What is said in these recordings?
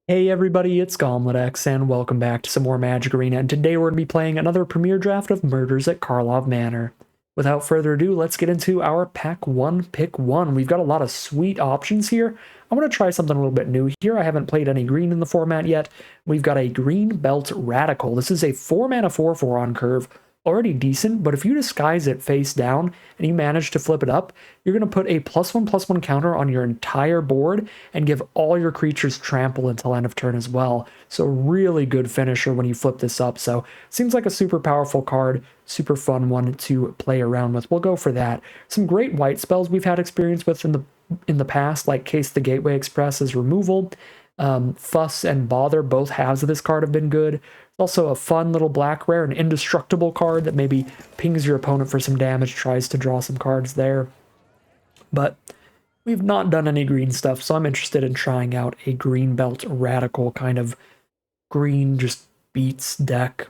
Hey everybody, it's GauntletX, and welcome back to some more Magic Arena, and today we're going to be playing another Premier Draft of Murders at Karlov Manor. Without further ado, let's get into our Pack 1, Pick 1. We've got a lot of sweet options here. I want to try something a little bit new here. I haven't played any green in the format yet. We've got a Green Belt Radical. This is a 4-mana 4/4 on curve. Already decent, but if you disguise it face down and you manage to flip it up, you're going to put a +1/+1 counter on your entire board and give all your creatures trample until end of turn as well. So really good finisher when you flip this up. So seems like a super powerful card, super fun one to play around with. We'll go for that. Some great white spells we've had experience with in the past, like Case the Gateway Express as removal. Fuss and Bother, both halves of this card have been good. Also a fun little black rare, an indestructible card that maybe pings your opponent for some damage, tries to draw some cards there. But we've not done any green stuff, so I'm interested in trying out a Green Belt Radical kind of green just beats deck.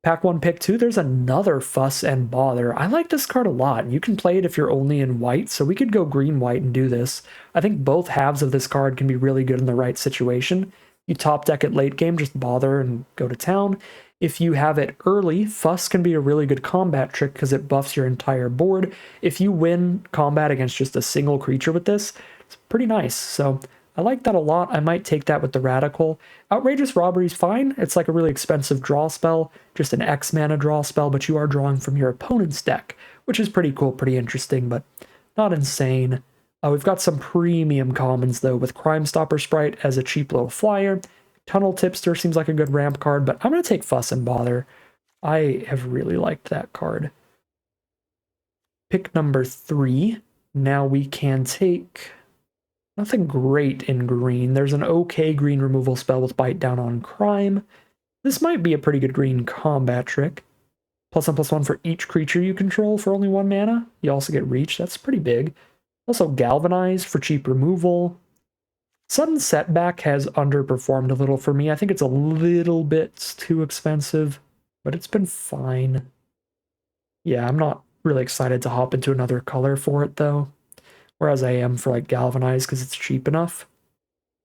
Pack 1, Pick 2, there's another Fuss and Bother. I like this card a lot. You can play it if you're only in white, so we could go green-white and do this. I think both halves of this card can be really good in the right situation. You top deck it late game, just Bother and go to town. If you have it early, Fuss can be a really good combat trick because it buffs your entire board. If you win combat against just a single creature with this, it's pretty nice. So I like that a lot. I might take that with the Radical. Outrageous Robbery's fine. It's like a really expensive draw spell, just an X mana draw spell, but you are drawing from your opponent's deck, which is pretty cool, pretty interesting, but not insane. We've got some premium commons, though, with Crime Stopper Sprite as a cheap little flyer. Tunnel Tipster seems like a good ramp card, but I'm going to take Fuss and Bother. I have really liked that card. Pick number 3. Now we can take nothing great in green. There's an okay green removal spell with Bite Down on Crime. This might be a pretty good green combat trick. +1/+1 for each creature you control for only 1 mana. You also get Reach. That's pretty big. Also Galvanize for cheap removal. Sudden Setback has underperformed a little for me. I think it's a little bit too expensive, but it's been fine. Yeah, I'm not really excited to hop into another color for it, though. Whereas I am for like Galvanize because it's cheap enough.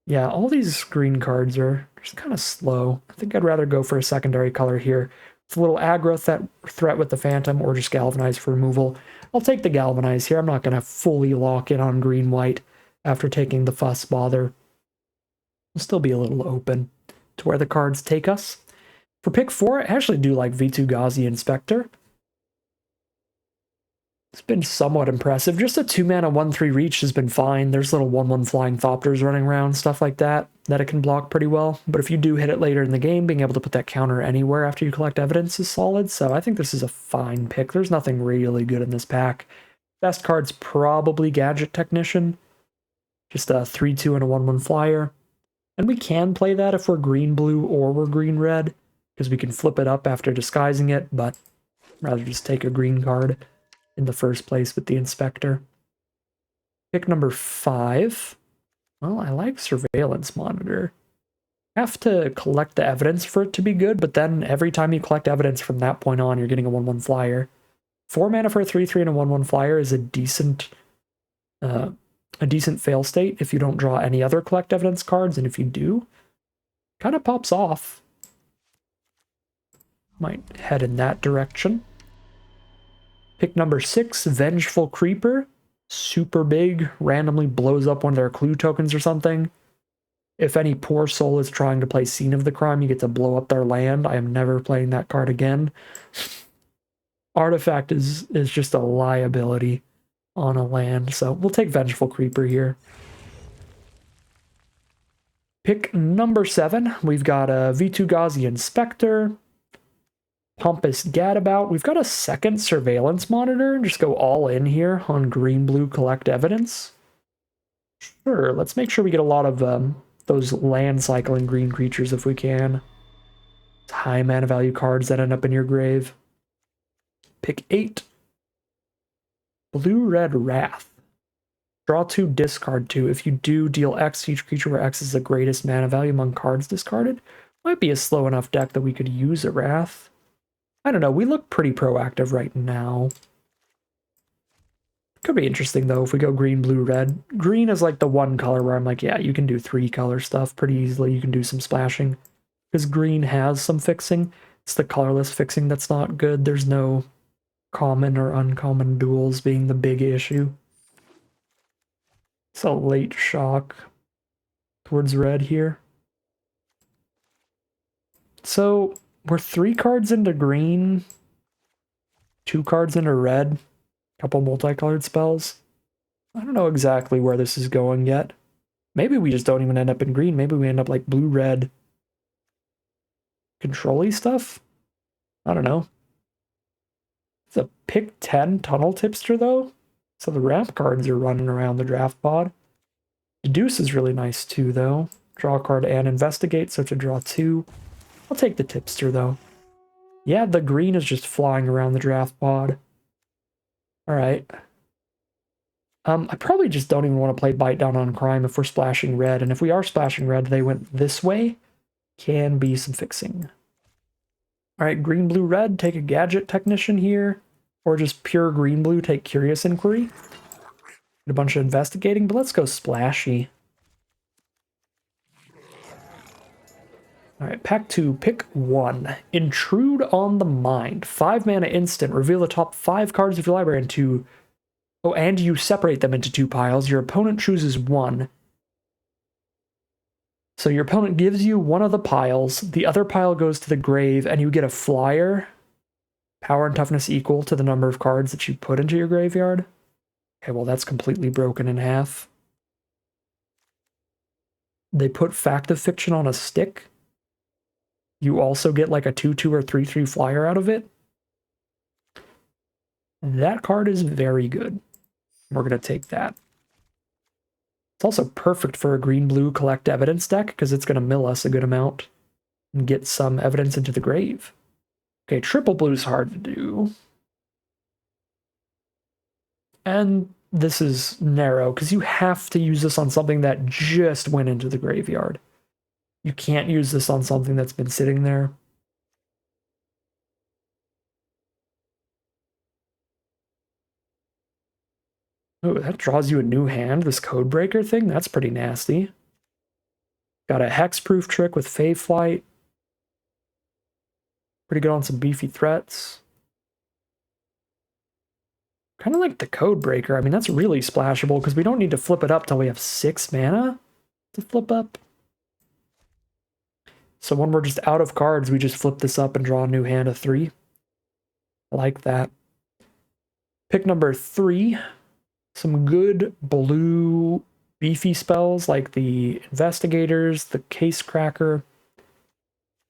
Yeah, all these green cards are just kind of slow. I think I'd rather go for a secondary color here. It's a little aggro threat with the Phantom or just Galvanize for removal. I'll take the Galvanize here. I'm not going to fully lock in on green-white after taking the Fuss Bother. We'll still be a little open to where the cards take us. For pick 4, I actually do like Vitu-Ghazi Inspector. It's been somewhat impressive. Just a 2-mana 1/3 reach has been fine. There's little 1/1 flying Thopters running around, stuff like that it can block pretty well. But if you do hit it later in the game, being able to put that counter anywhere after you collect evidence is solid. So I think this is a fine pick. There's nothing really good in this pack. Best card's probably Gadget Technician. Just a 3/2 and a 1/1 flyer. And we can play that if we're green-blue or we're green-red, because we can flip it up after disguising it, but I'd rather just take a green card in the first place with the Inspector. Pick number 5. Well, I like Surveillance Monitor. Have to collect the evidence for it to be good, but then every time you collect evidence from that point on, you're getting a 1/1 flyer. 4 mana for a 3/3 and a 1/1 flyer is a decent fail state if you don't draw any other collect evidence cards, and if you do, kind of pops off. Might head in that direction. Pick number 6, Vengeful Creeper. Super big, randomly blows up one of their clue tokens or something. If any poor soul is trying to play Scene of the Crime, you get to blow up their land. I am never playing that card again. Artifact is just a liability on a land, so we'll take Vengeful Creeper here. Pick number 7, we've got a Vitu-Ghazi Inspector. Pompous Gadabout. We've got a second Surveillance Monitor. Just go all in here on green-blue collect evidence. Sure, let's make sure we get a lot of those land cycling green creatures if we can. High mana value cards that end up in your grave. Pick 8. Blue-Red Wrath. Draw 2, discard 2. If you do, deal X to each creature where X is the greatest mana value among cards discarded. Might be a slow enough deck that we could use a Wrath. I don't know, we look pretty proactive right now. Could be interesting, though, if we go green, blue, red. Green is like the one color where I'm like, yeah, you can do 3-color stuff pretty easily. You can do some splashing. Because green has some fixing. It's the colorless fixing that's not good. There's no common or uncommon duels being the big issue. It's a late shock towards red here. So we're 3 cards into green, 2 cards into red, a couple multicolored spells. I don't know exactly where this is going yet. Maybe we just don't even end up in green. Maybe we end up like blue-red control-y stuff. I don't know. It's a pick 10 tunnel tipster, though. So the ramp cards are running around the draft pod. Deduce is really nice, too, though. Draw a card and investigate, so to draw 2. I'll take the tipster, though. Yeah, the green is just flying around the draft pod. Alright. I probably just don't even want to play Bite Down on Crime if we're splashing red, and if we are splashing red, they went this way. Can be some fixing. Alright, green, blue, red, take a Gadget Technician here, or just pure green, blue, take Curious Inquiry. A bunch of investigating, but let's go splashy. Alright, pack 2, pick 1. Intrude on the Mind. 5 mana instant. Reveal the top 5 cards of your library into... Oh, and you separate them into 2 piles. Your opponent chooses 1. So your opponent gives you one of the piles. The other pile goes to the grave, and you get a flyer. Power and toughness equal to the number of cards that you put into your graveyard. Okay, well, that's completely broken in half. They put Fact of Fiction on a stick. You also get like a 2/2 or 3/3 flyer out of it. That card is very good. We're going to take that. It's also perfect for a green-blue collect evidence deck because it's going to mill us a good amount and get some evidence into the grave. Okay, triple blue is hard to do. And this is narrow because you have to use this on something that just went into the graveyard. You can't use this on something that's been sitting there. Oh, that draws you a new hand, this Codebreaker thing? That's pretty nasty. Got a hexproof trick with Fey Flight. Pretty good on some beefy threats. Kind of like the Codebreaker. I mean, that's really splashable because we don't need to flip it up till we have 6 mana to flip up. So when we're just out of cards, we just flip this up and draw a new hand of 3. I like that. Pick number 3. Some good blue beefy spells like the Investigators, the Case Cracker.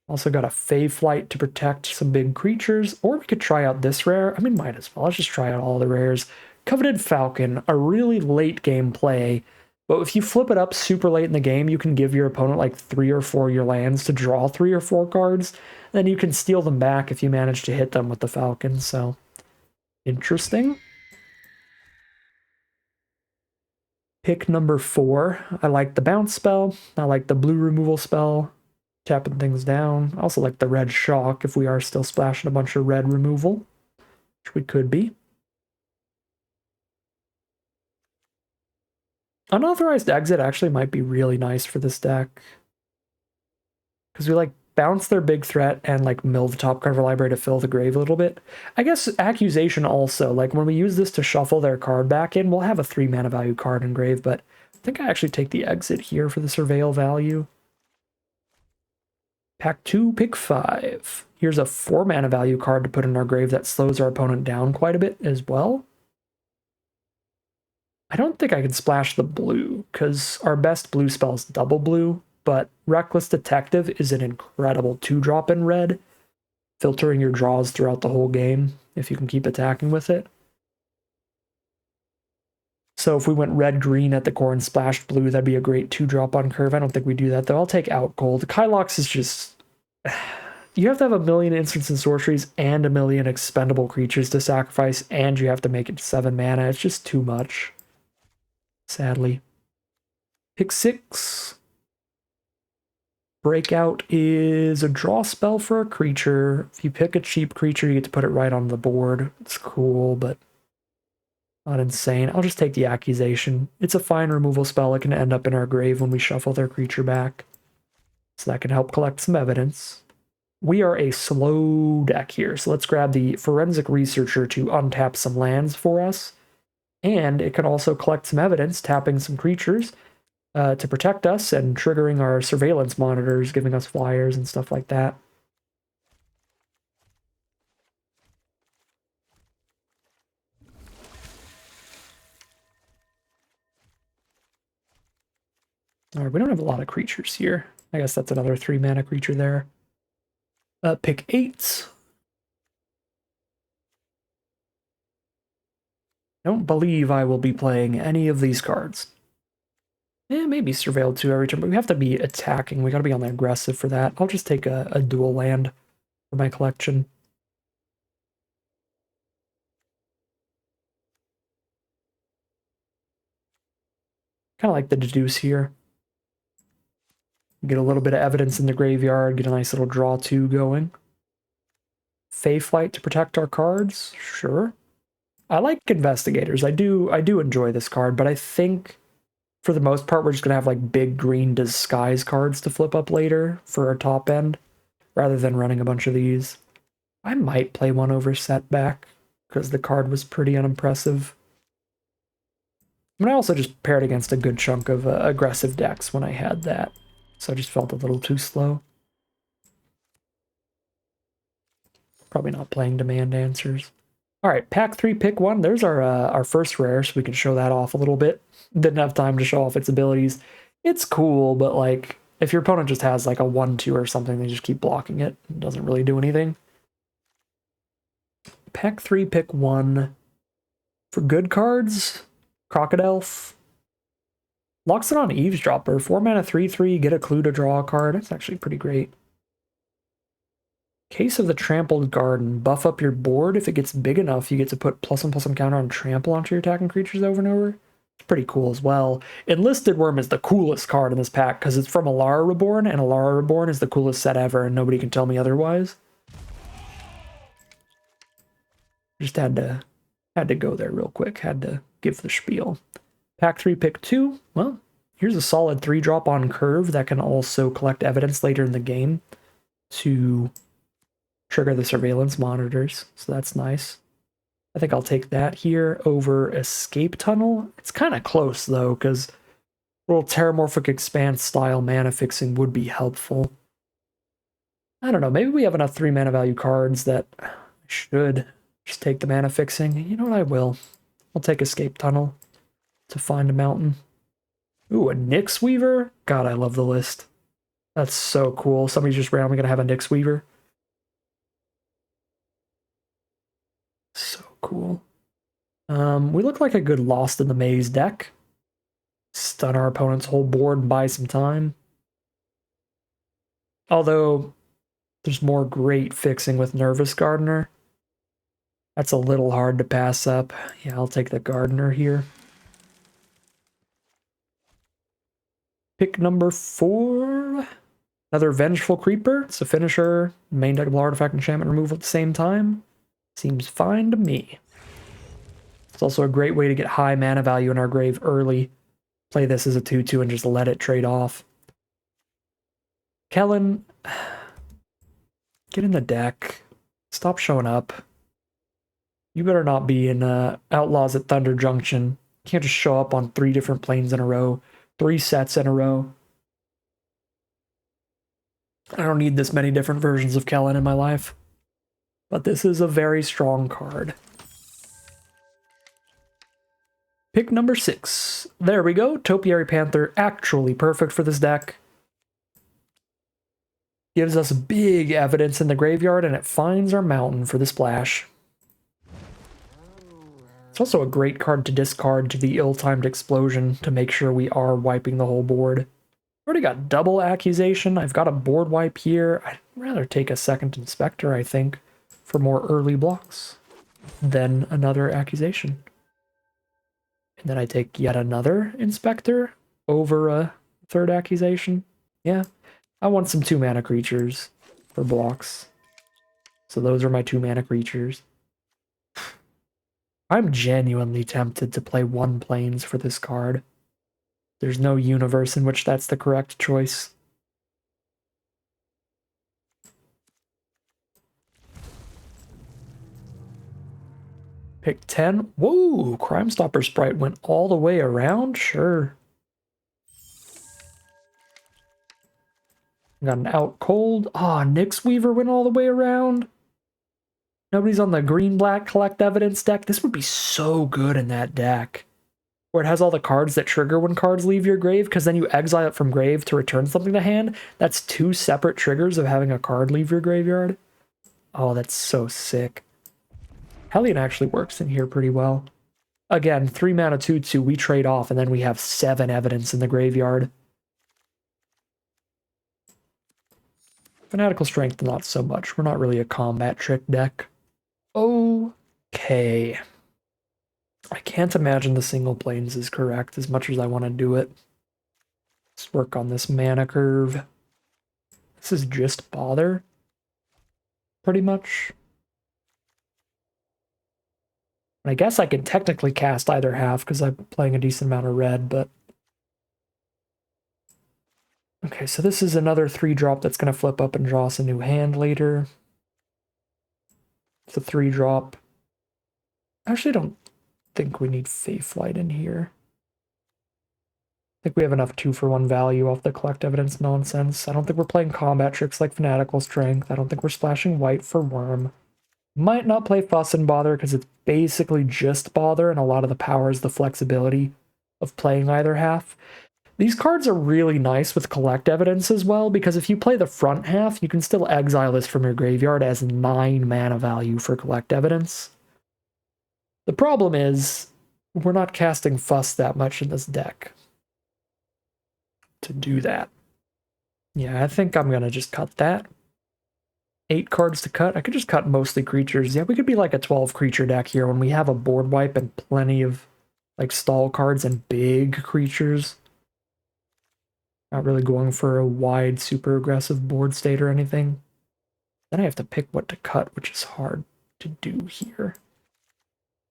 Also got a Fey Flight to protect some big creatures. Or we could try out this rare. I mean, might as well. Let's just try out all the rares. Coveted Falcon, a really late game play. But if you flip it up super late in the game, you can give your opponent like 3 or 4 of your lands to draw 3 or 4 cards. Then you can steal them back if you manage to hit them with the Falcon. So, interesting. Pick number 4. I like the bounce spell. I like the blue removal spell. Tapping things down. I also like the red shock if we are still splashing a bunch of red removal. Which we could be. Unauthorized exit actually might be really nice for this deck. Because we like bounce their big threat and like mill the top card of our library to fill the grave a little bit. I guess accusation also, like when we use this to shuffle their card back in, we'll have a 3 mana value card in grave, but I think I actually take the exit here for the surveil value. Pack 2, pick 5. Here's a 4 mana value card to put in our grave that slows our opponent down quite a bit as well. I don't think I can splash the blue, because our best blue spell is double blue, but Reckless Detective is an incredible 2-drop in red, filtering your draws throughout the whole game, if you can keep attacking with it. So if we went red-green at the core and splashed blue, that'd be a great 2-drop on curve. I don't think we do that, though. I'll take out gold. Kylox is just... You have to have a million instants and sorceries and a million expendable creatures to sacrifice, and you have to make it 7 mana. It's just too much. Sadly. Pick 6. Breakout is a draw spell for a creature. If you pick a cheap creature, you get to put it right on the board. It's cool, but Not insane. I'll just take the accusation. It's a fine removal spell. It can end up in our grave when we shuffle their creature back. So that can help collect some evidence. We are a slow deck here, so let's grab the Forensic Researcher to untap some lands for us. And it can also collect some evidence, tapping some creatures to protect us and triggering our surveillance monitors, giving us flyers and stuff like that. All right, we don't have a lot of creatures here. I guess that's another 3-mana creature there. Pick 8. Don't believe I will be playing any of these cards. Maybe Surveilled 2 every turn, but we have to be attacking. We gotta be on the aggressive for that. I'll just take a dual land for my collection. Kind of like the Deduce here. Get a little bit of evidence in the graveyard, get a nice little draw 2 going. Feyflight to protect our cards, sure. I like Investigators. I do enjoy this card, but I think for the most part we're just gonna have like big green disguise cards to flip up later for our top end, rather than running a bunch of these. I might play one over Setback, because the card was pretty unimpressive. I mean, I also just paired against a good chunk of aggressive decks when I had that, so I just felt a little too slow. Probably not playing Demand Answers. All right, pack 3, pick 1. There's our first rare, so we can show that off a little bit. Didn't have time to show off its abilities. It's cool, but like, if your opponent just has like a 1/2 or something, they just keep blocking it. It doesn't really do anything. Pack 3, pick 1. For good cards, Crocodile. Locks it on Eavesdropper. 4 mana 3/3, get a clue to draw a card. That's actually pretty great. Case of the Trampled Garden. Buff up your board. If it gets big enough, you get to put +1/+1 counter on trample onto your attacking creatures over and over. It's pretty cool as well. Enlisted Worm is the coolest card in this pack because it's from Alara Reborn, and Alara Reborn is the coolest set ever, and nobody can tell me otherwise. Just had to go there real quick. Had to give the spiel. Pack 3, pick 2. Well, here's a solid 3-drop on Curve that can also collect evidence later in the game to trigger the surveillance monitors, so that's nice. I think I'll take that here over Escape Tunnel. It's kind of close, though, because a little Terramorphic Expanse style mana fixing would be helpful. I don't know, maybe we have enough 3-mana value cards that I should just take the mana fixing. You know what, I will. I'll take Escape Tunnel to find a mountain. Ooh, a Nyx Weaver? God, I love the list. That's so cool. Somebody's just randomly going to have a Nyx Weaver. So cool. We look like a good Lost in the Maze deck. Stun our opponent's whole board and buy some time. Although, there's more great fixing with Nervous Gardener. That's a little hard to pass up. Yeah, I'll take the Gardener here. Pick number 4. Another Vengeful Creeper. It's a finisher. Main deckable artifact enchantment removal at the same time. Seems fine to me. It's also a great way to get high mana value in our grave early. Play this as a 2/2 and just let it trade off. Kellen, get in the deck. Stop showing up. You better not be in Outlaws at Thunder Junction. You can't just show up on 3 different planes in a row. 3 sets in a row. I don't need this many different versions of Kellen in my life. But this is a very strong card. Pick number 6. There we go. Topiary Panther, actually perfect for this deck. Gives us big evidence in the graveyard, and it finds our mountain for the splash. It's also a great card to discard to the ill-timed explosion to make sure we are wiping the whole board. Already got double accusation. I've got a board wipe here. I'd rather take a second inspector, I think, for more early blocks than another accusation. And then I take yet another inspector over a third accusation. Yeah, I want some 2-mana creatures for blocks. So those are my 2-mana creatures. I'm genuinely tempted to play 1 planes for this card. There's no universe in which that's the correct choice. Pick 10. Whoa, Crime Stopper Sprite went all the way around? Sure. Got an Out Cold. Ah, Nyx Weaver went all the way around. Nobody's on the green-black Collect Evidence deck. This would be so good in that deck. Where it has all the cards that trigger when cards leave your grave, because then you exile it from grave to return something to hand. That's 2 separate triggers of having a card leave your graveyard. Oh, that's so sick. Hellion actually works in here pretty well. Again, 3 mana 2/2, we trade off, and then we have 7 evidence in the graveyard. Fanatical Strength, not so much. We're not really a combat trick deck. Okay. I can't imagine the single planes is correct as much as I want to do it. Let's work on this mana curve. This is just Bother, pretty much. I guess I could technically cast either half because I'm playing a decent amount of red, but... Okay, so this is another 3-drop that's going to flip up and draw us a new hand later. It's a 3-drop. I actually don't think we need Faithlight in here. I think we have enough 2-for-1 value off the Collect Evidence nonsense. I don't think we're playing combat tricks like Fanatical Strength. I don't think we're splashing white for Worm. Might not play Fuss and Bother because it's basically just Bother, and a lot of the power is the flexibility of playing either half. These cards are really nice with Collect Evidence as well, because if you play the front half, you can still exile this from your graveyard as 9 mana value for Collect Evidence. The problem is, we're not casting Fuss that much in this deck to do that. Yeah, I think I'm going to just cut that. 8 cards to cut. I could just cut mostly creatures. Yeah, we could be like a 12 creature deck here when we have a board wipe and plenty of like stall cards and big creatures. Not really going for a wide, super aggressive board state or anything. Then I have to pick what to cut, which is hard to do here.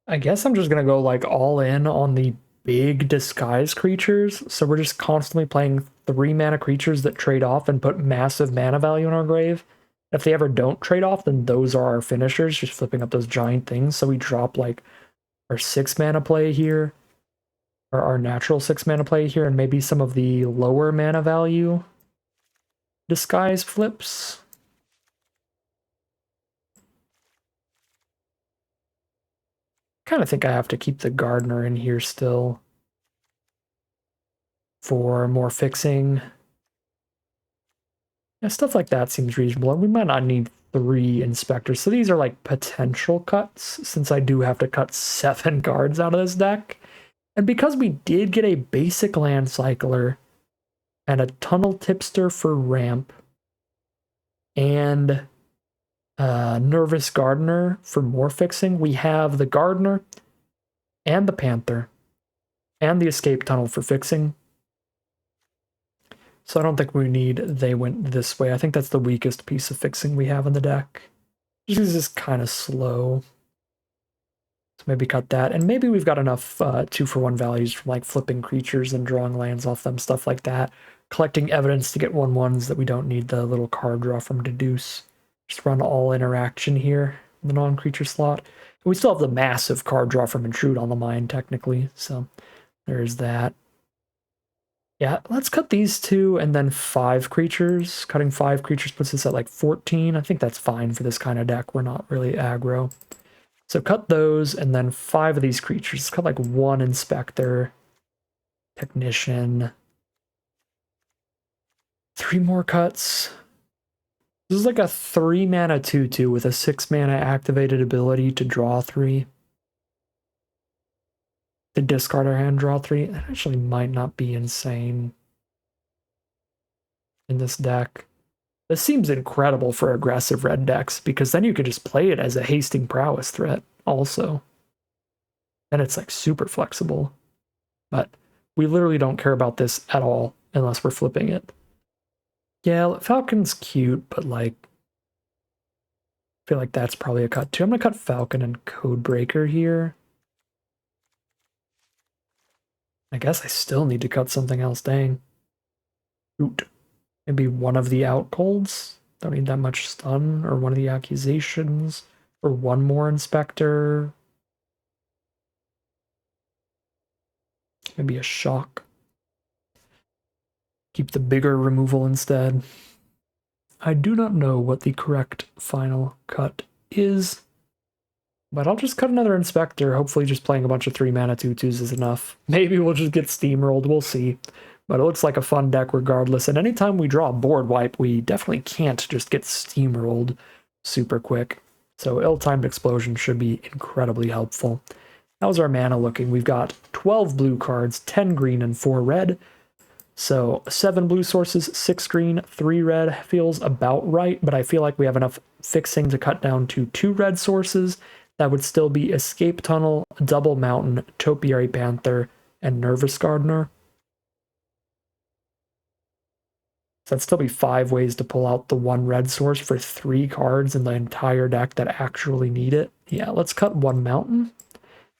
I guess I'm just going to go like all in on the big disguise creatures. So we're just constantly playing 3 mana creatures that trade off and put massive mana value in our grave. If they ever don't trade off, then those are our finishers, just flipping up those giant things. So we drop like our 6 mana play here, or our natural 6 mana play here, and maybe some of the lower mana value disguise flips. Kind of think I have to keep the Gardener in here still for more fixing. Yeah, stuff like that seems reasonable. And we might not need 3 inspectors. So these are like potential cuts, since I do have to cut 7 cards out of this deck. And because we did get a basic land cycler and a tunnel tipster for ramp and nervous gardener for more fixing, we have the gardener and the panther and the escape tunnel for fixing. So I don't think we need they went this way. I think that's the weakest piece of fixing we have in the deck. This is just kind of slow. So maybe cut that. And maybe we've got enough 2-for-1 values from like flipping creatures and drawing lands off them, stuff like that. Collecting evidence to get 1/1s that we don't need the little card draw from Deduce. Just run all interaction here in the non-creature slot. And we still have the massive card draw from Intrude on the mind, technically. So there's that. Yeah, let's cut these 2 and then 5 creatures. Cutting 5 creatures puts us at like 14. I think that's fine for this kind of deck. We're not really aggro. So cut those and then 5 of these creatures. Let's cut like 1 Inspector, Technician. 3 more cuts. This is like a 3 mana 2/2 with a 6 mana activated ability to draw 3. To discard our hand, draw 3. That actually might not be insane in this deck. This seems incredible for aggressive red decks, because then you could just play it as a hasting prowess threat also. And it's like super flexible. But we literally don't care about this at all unless we're flipping it. Yeah, Falcon's cute, but like, I feel like that's probably a cut too. I'm going to cut Falcon and Codebreaker here. I guess I still need to cut something else, dang. Shoot. Maybe one of the out colds? Don't need that much stun, or one of the accusations, or one more inspector. Maybe a shock. Keep the bigger removal instead. I do not know what the correct final cut is, but I'll just cut another inspector. Hopefully just playing a bunch of 3-mana 2/2s is enough. Maybe we'll just get steamrolled, we'll see. But it looks like a fun deck regardless, and anytime we draw a board wipe, we definitely can't just get steamrolled super quick. So ill-timed explosion should be incredibly helpful. How's our mana looking? We've got 12 blue cards, 10 green, and 4 red. So 7 blue sources, 6 green, 3 red feels about right, but I feel like we have enough fixing to cut down to 2 red sources. That would still be Escape Tunnel, Double Mountain, Topiary Panther, and Nervous Gardener. So that'd still be 5 ways to pull out the 1 red source for 3 cards in the entire deck that actually need it. Yeah, let's cut 1 mountain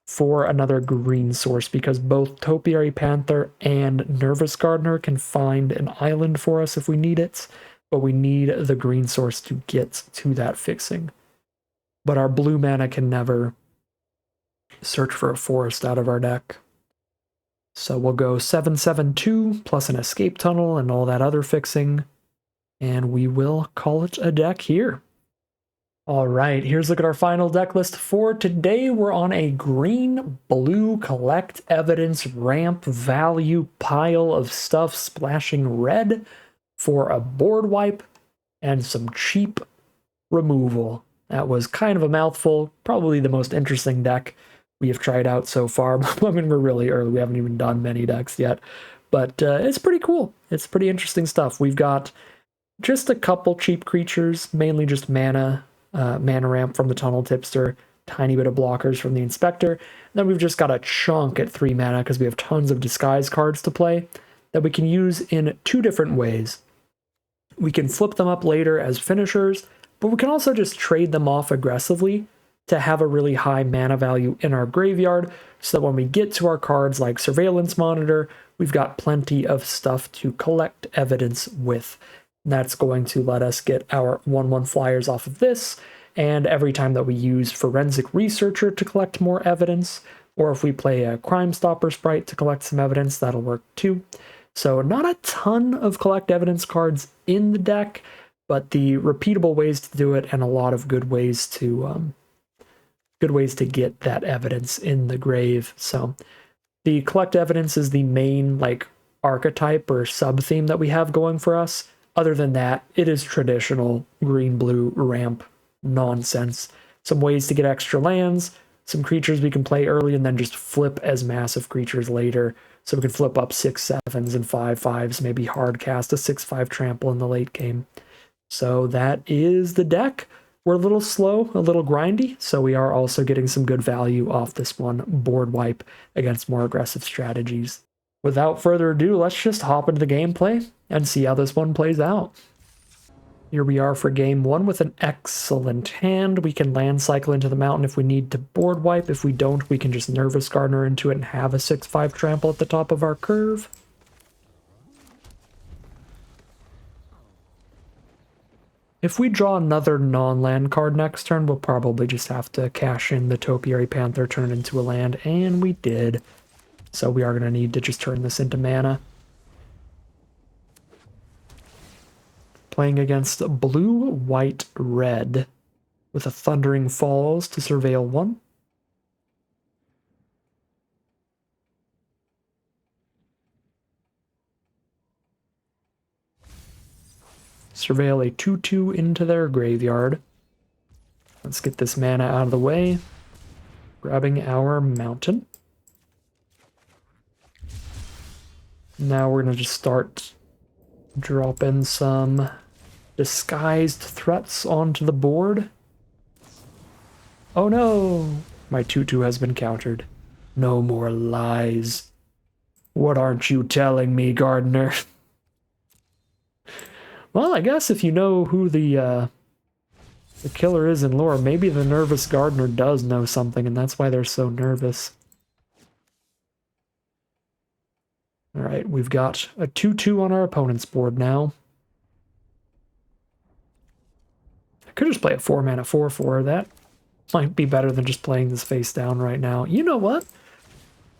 for another green source because both Topiary Panther and Nervous Gardener can find an island for us if we need it, but we need the green source to get to that fixing. But our blue mana can never search for a forest out of our deck. So we'll go 7/7/2 plus an escape tunnel and all that other fixing, and we will call it a deck here. All right, here's a look at our final deck list for today. We're on a green-blue collect evidence ramp value pile of stuff splashing red for a board wipe and some cheap removal. That was kind of a mouthful, probably the most interesting deck we have tried out so far. I mean, we're really early. We haven't even done many decks yet, but it's pretty cool. It's pretty interesting stuff. We've got just a couple cheap creatures, mainly just mana ramp from the Tunnel Tipster, tiny bit of blockers from the Inspector. And then we've just got a chunk at 3 mana because we have tons of disguise cards to play that we can use in 2 different ways. We can flip them up later as finishers, but we can also just trade them off aggressively to have a really high mana value in our graveyard so that when we get to our cards like Surveillance Monitor, we've got plenty of stuff to collect evidence with. And that's going to let us get our 1/1 flyers off of this, and every time that we use Forensic Researcher to collect more evidence, or if we play a Crime Stopper sprite to collect some evidence, that'll work too. So not a ton of collect evidence cards in the deck, but the repeatable ways to do it and a lot of good ways to get that evidence in the grave. So the collect evidence is the main like archetype or sub-theme that we have going for us. Other than that, it is traditional green-blue ramp nonsense. Some ways to get extra lands, some creatures we can play early and then just flip as massive creatures later. So we can flip up 6/7s and 5/5s, maybe hard cast a 6/5 trample in the late game. So that is the deck. We're a little slow, a little grindy, so we are also getting some good value off this one board wipe against more aggressive strategies. Without further ado, let's just hop into the gameplay and see how this one plays out. Here we are for game 1 with an excellent hand. We can land cycle into the mountain if we need to board wipe. If we don't, we can just Nervous Gardener into it and have a 6/5 trample at the top of our curve. If we draw another non-land card next turn, we'll probably just have to cash in the Topiary Panther, turn it into a land, and we did. So we are going to need to just turn this into mana. Playing against blue, white, red with a Thundering Falls to surveil 1. Surveil a 2/2 into their graveyard. Let's get this mana out of the way. Grabbing our mountain. Now we're going to just start dropping some disguised threats onto the board. Oh no! My 2/2 has been countered. No more lies. What aren't you telling me, Gardener? Well, I guess if you know who the killer is in lore, maybe the Nervous Gardener does know something, and that's why they're so nervous. Alright, we've got a 2-2 on our opponent's board now. I could just play a 4-mana 4-4. That might be better than just playing this face down right now. You know what?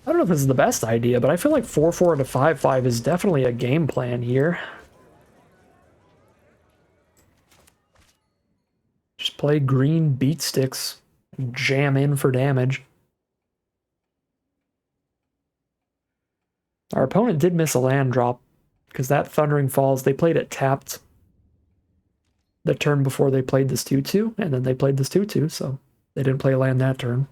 I don't know if this is the best idea, but I feel like 4-4 to 5-5 is definitely a game plan here. Just play green beat sticks, jam in for damage. Our opponent did miss a land drop, because that Thundering Falls, they played it tapped the turn before they played this 2-2, and then they played this 2-2, so they didn't play land that turn.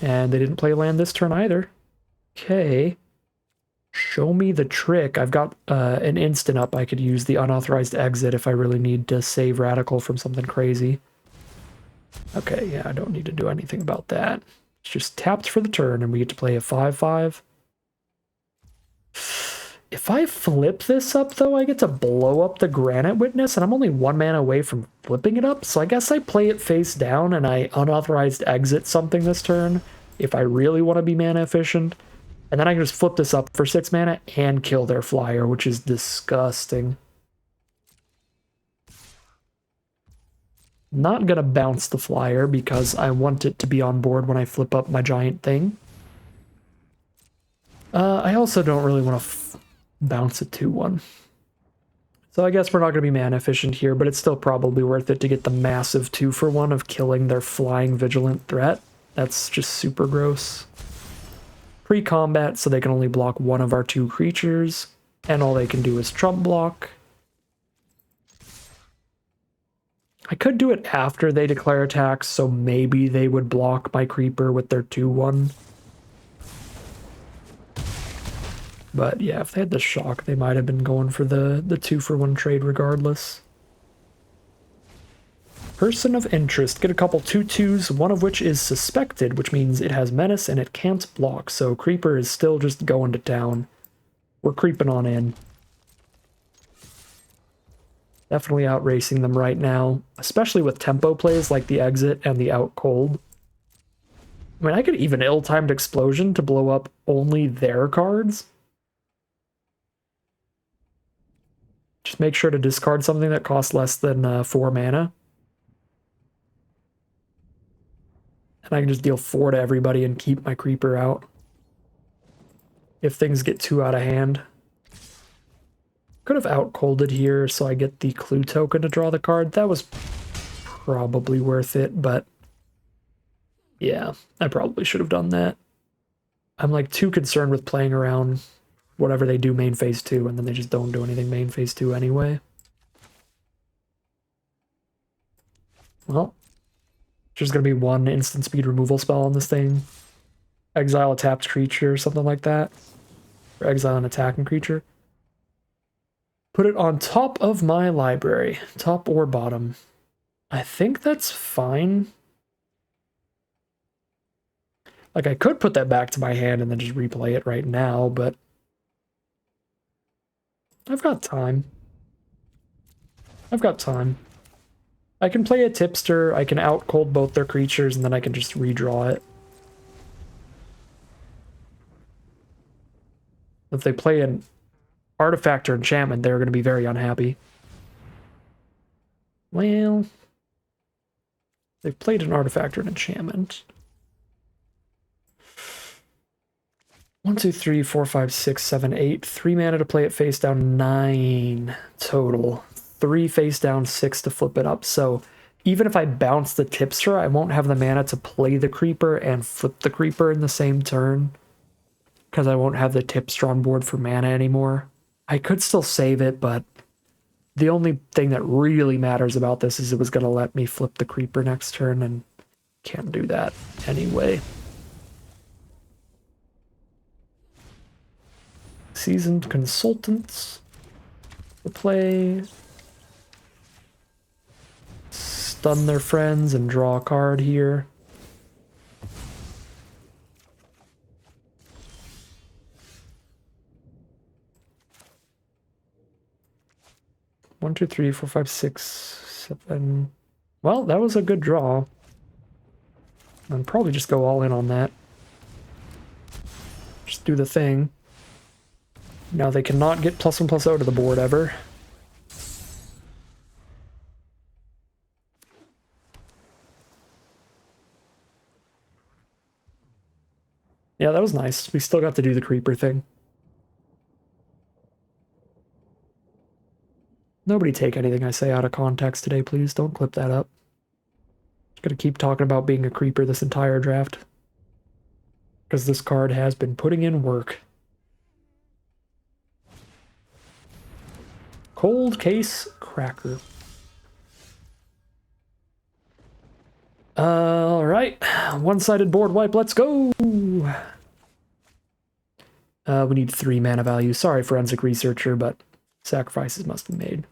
And they didn't play land this turn either. Okay. Show me the trick. I've got an instant up. I could use the unauthorized exit if I really need to save Radical from something crazy. Okay, yeah, I don't need to do anything about that. It's just tapped for the turn, and we get to play a 5-5. If I flip this up, though, I get to blow up the Granite Witness, and I'm only 1 mana away from flipping it up, so I guess I play it face down, and I unauthorized exit something this turn, if I really want to be mana efficient. And then I can just flip this up for 6 mana and kill their flyer, which is disgusting. Not gonna bounce the flyer because I want it to be on board when I flip up my giant thing. I also don't really want to bounce a 2-1. So I guess we're not going to be mana efficient here, but it's still probably worth it to get the massive 2-for-1 of killing their flying vigilant threat. That's just super gross. Pre-combat, so they can only block one of our 2 creatures, and all they can do is trump block. I could do it after they declare attacks, so maybe they would block my creeper with their 2-1. But yeah, if they had the shock, they might have been going for the 2-for-1 trade regardless. Person of interest. Get a couple 2-2s, one of which is suspected, which means it has menace and it can't block, so creeper is still just going to town. We're creeping on in. Definitely outracing them right now, especially with tempo plays like the exit and the out cold. I mean, I could even ill-timed explosion to blow up only their cards. Just make sure to discard something that costs less than 4 mana. And I can just deal 4 to everybody and keep my creeper out. If things get too out of hand. Could have out-colded here so I get the clue token to draw the card. That was probably worth it, but yeah, I probably should have done that. I'm like too concerned with playing around whatever they do main phase 2, and then they just don't do anything main phase 2 anyway. Well, there's going to be 1 instant speed removal spell on this thing. Exile a tapped creature or something like that. Or exile an attacking creature. Put it on top of my library. Top or bottom. I think that's fine. Like, I could put that back to my hand and then just replay it right now, but I've got time. I've got time. I can play a tipster, I can out-cold both their creatures, and then I can just redraw it. If they play an artifact or enchantment, they're going to be very unhappy. Well, they've played an artifact or an enchantment. 1, 2, 3, 4, 5, 6, 7, 8. 3 mana to play it face down, 9 total. 3 face down, 6 to flip it up. So even if I bounce the tipster, I won't have the mana to play the creeper and flip the creeper in the same turn, because I won't have the tipster on board for mana anymore. I could still save it, but the only thing that really matters about this is it was going to let me flip the creeper next turn, and can't do that anyway. Seasoned Consultants to play. Stun their friends and draw a card here. One, two, three, four, five, six, 7. Well, that was a good draw. I'd probably just go all in on that. do the thing. Now they cannot get +1/+0 to the board ever. Yeah, that was nice. We still got to do the creeper thing. Nobody take anything I say out of context today, please. Don't clip that up. Just gonna keep talking about being a creeper this entire draft. Because this card has been putting in work. Cold Case Cracker. Alright. One-sided board wipe, let's go! We need 3 mana value. Sorry, Forensic Researcher, but sacrifices must be made.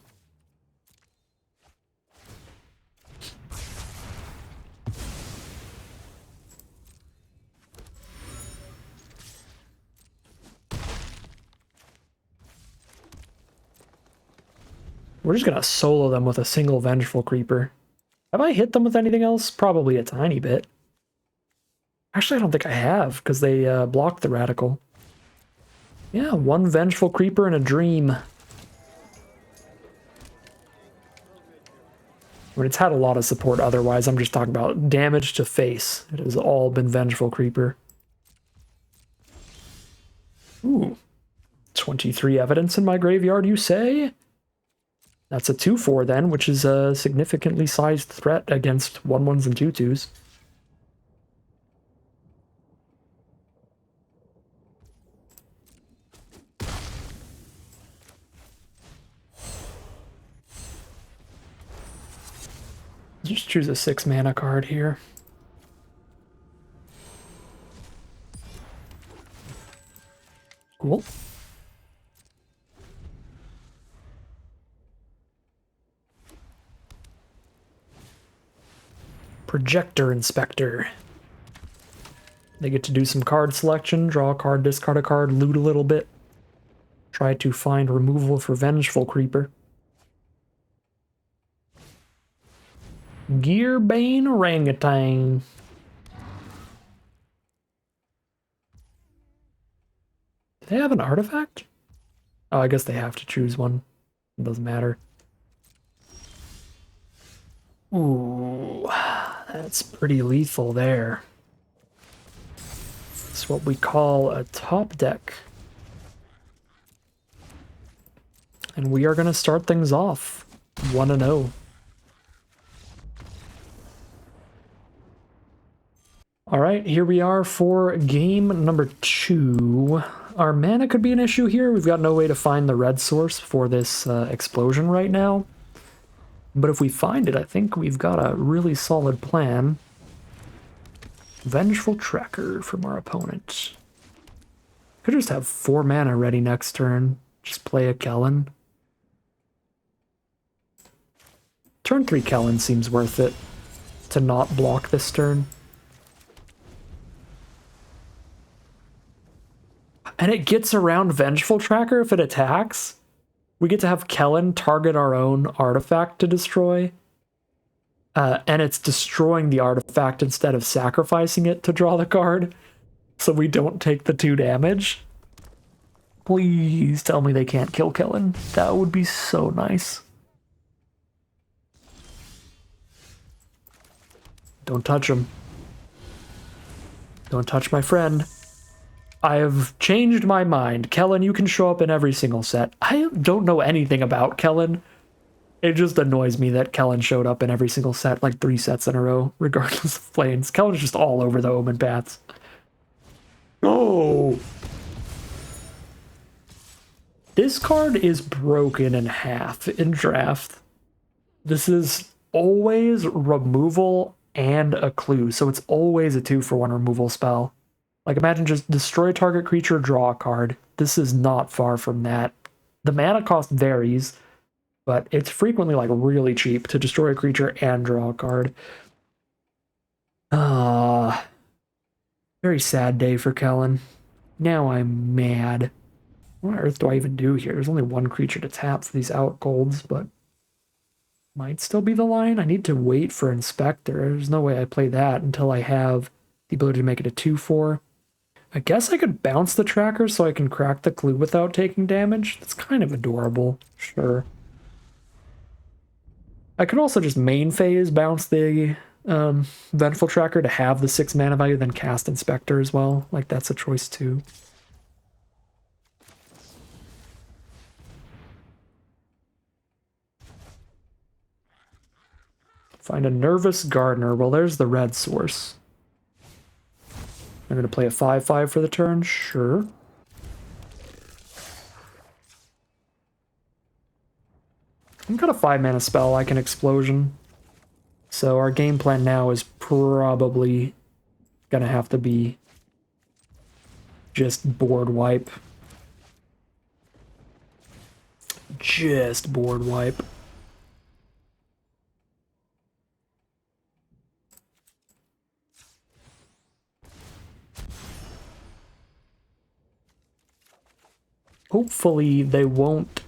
We're just gonna solo them with a single Vengeful Creeper. Have I hit them with anything else? Probably a tiny bit. Actually, I don't think I have, because they blocked the Radical. Yeah, 1 Vengeful Creeper and a Dream. I mean, it's had a lot of support otherwise. I'm just talking about damage to face. It has all been Vengeful Creeper. Ooh. 23 evidence in my graveyard, you say? That's a 2/4 then, which is a significantly sized threat against 1/1s and 2/2s. Just choose a 6 mana card here. Cool. Projector Inspector. They get to do some card selection, draw a card, discard a card, loot a little bit. Try to find removal for Vengeful Creeper. Gearbane Orangutan. Do they have an artifact? Oh, I guess they have to choose one. It doesn't matter. Ooh, that's pretty lethal there. It's what we call a top deck. And we are going to start things off 1-0. All right, here we are for game number 2. Our mana could be an issue here. We've got no way to find the red source for this explosion right now. But if we find it, I think we've got a really solid plan. Vengeful Tracker from our opponent. Could just have 4 mana ready next turn. Just play a Kellen. Turn 3 Kellen seems worth it to not block this turn. And it gets around Vengeful Tracker if it attacks. We get to have Kellen target our own artifact to destroy. And it's destroying the artifact instead of sacrificing it to draw the card. So we don't take the 2 damage. Please tell me they can't kill Kellen. That would be so nice. Don't touch him. Don't touch my friend. I have changed my mind. Kellen, you can show up in every single set. I don't know anything about Kellen. It just annoys me that Kellen showed up in every single set, like 3 sets in a row, regardless of planes. Kellen's just all over the Omen paths. Oh! This card is broken in half in draft. This is always removal and a clue, so it's always a 2-for-1 removal spell. Like, imagine just destroy target creature, draw a card. This is not far from that. The mana cost varies, but it's frequently, like, really cheap to destroy a creature and draw a card. Very sad day for Kellen. Now I'm mad. What on earth do I even do here? There's only 1 creature to tap for these out golds, but might still be the line. I need to wait for Inspector. There's no way I play that until I have the ability to make it a 2-4. I guess I could bounce the tracker so I can crack the clue without taking damage. That's kind of adorable. Sure. I could also just main phase bounce the Vengeful Tracker to have the 6 mana value, then cast Inspector as well. Like, that's a choice too. Find a Nervous Gardener. Well, there's the red source. I'm going to play a 5/5 for the turn. Sure. I've got a 5 mana spell. I can Explosion. So our game plan now is probably going to have to be just board wipe. Just board wipe. Hopefully they won't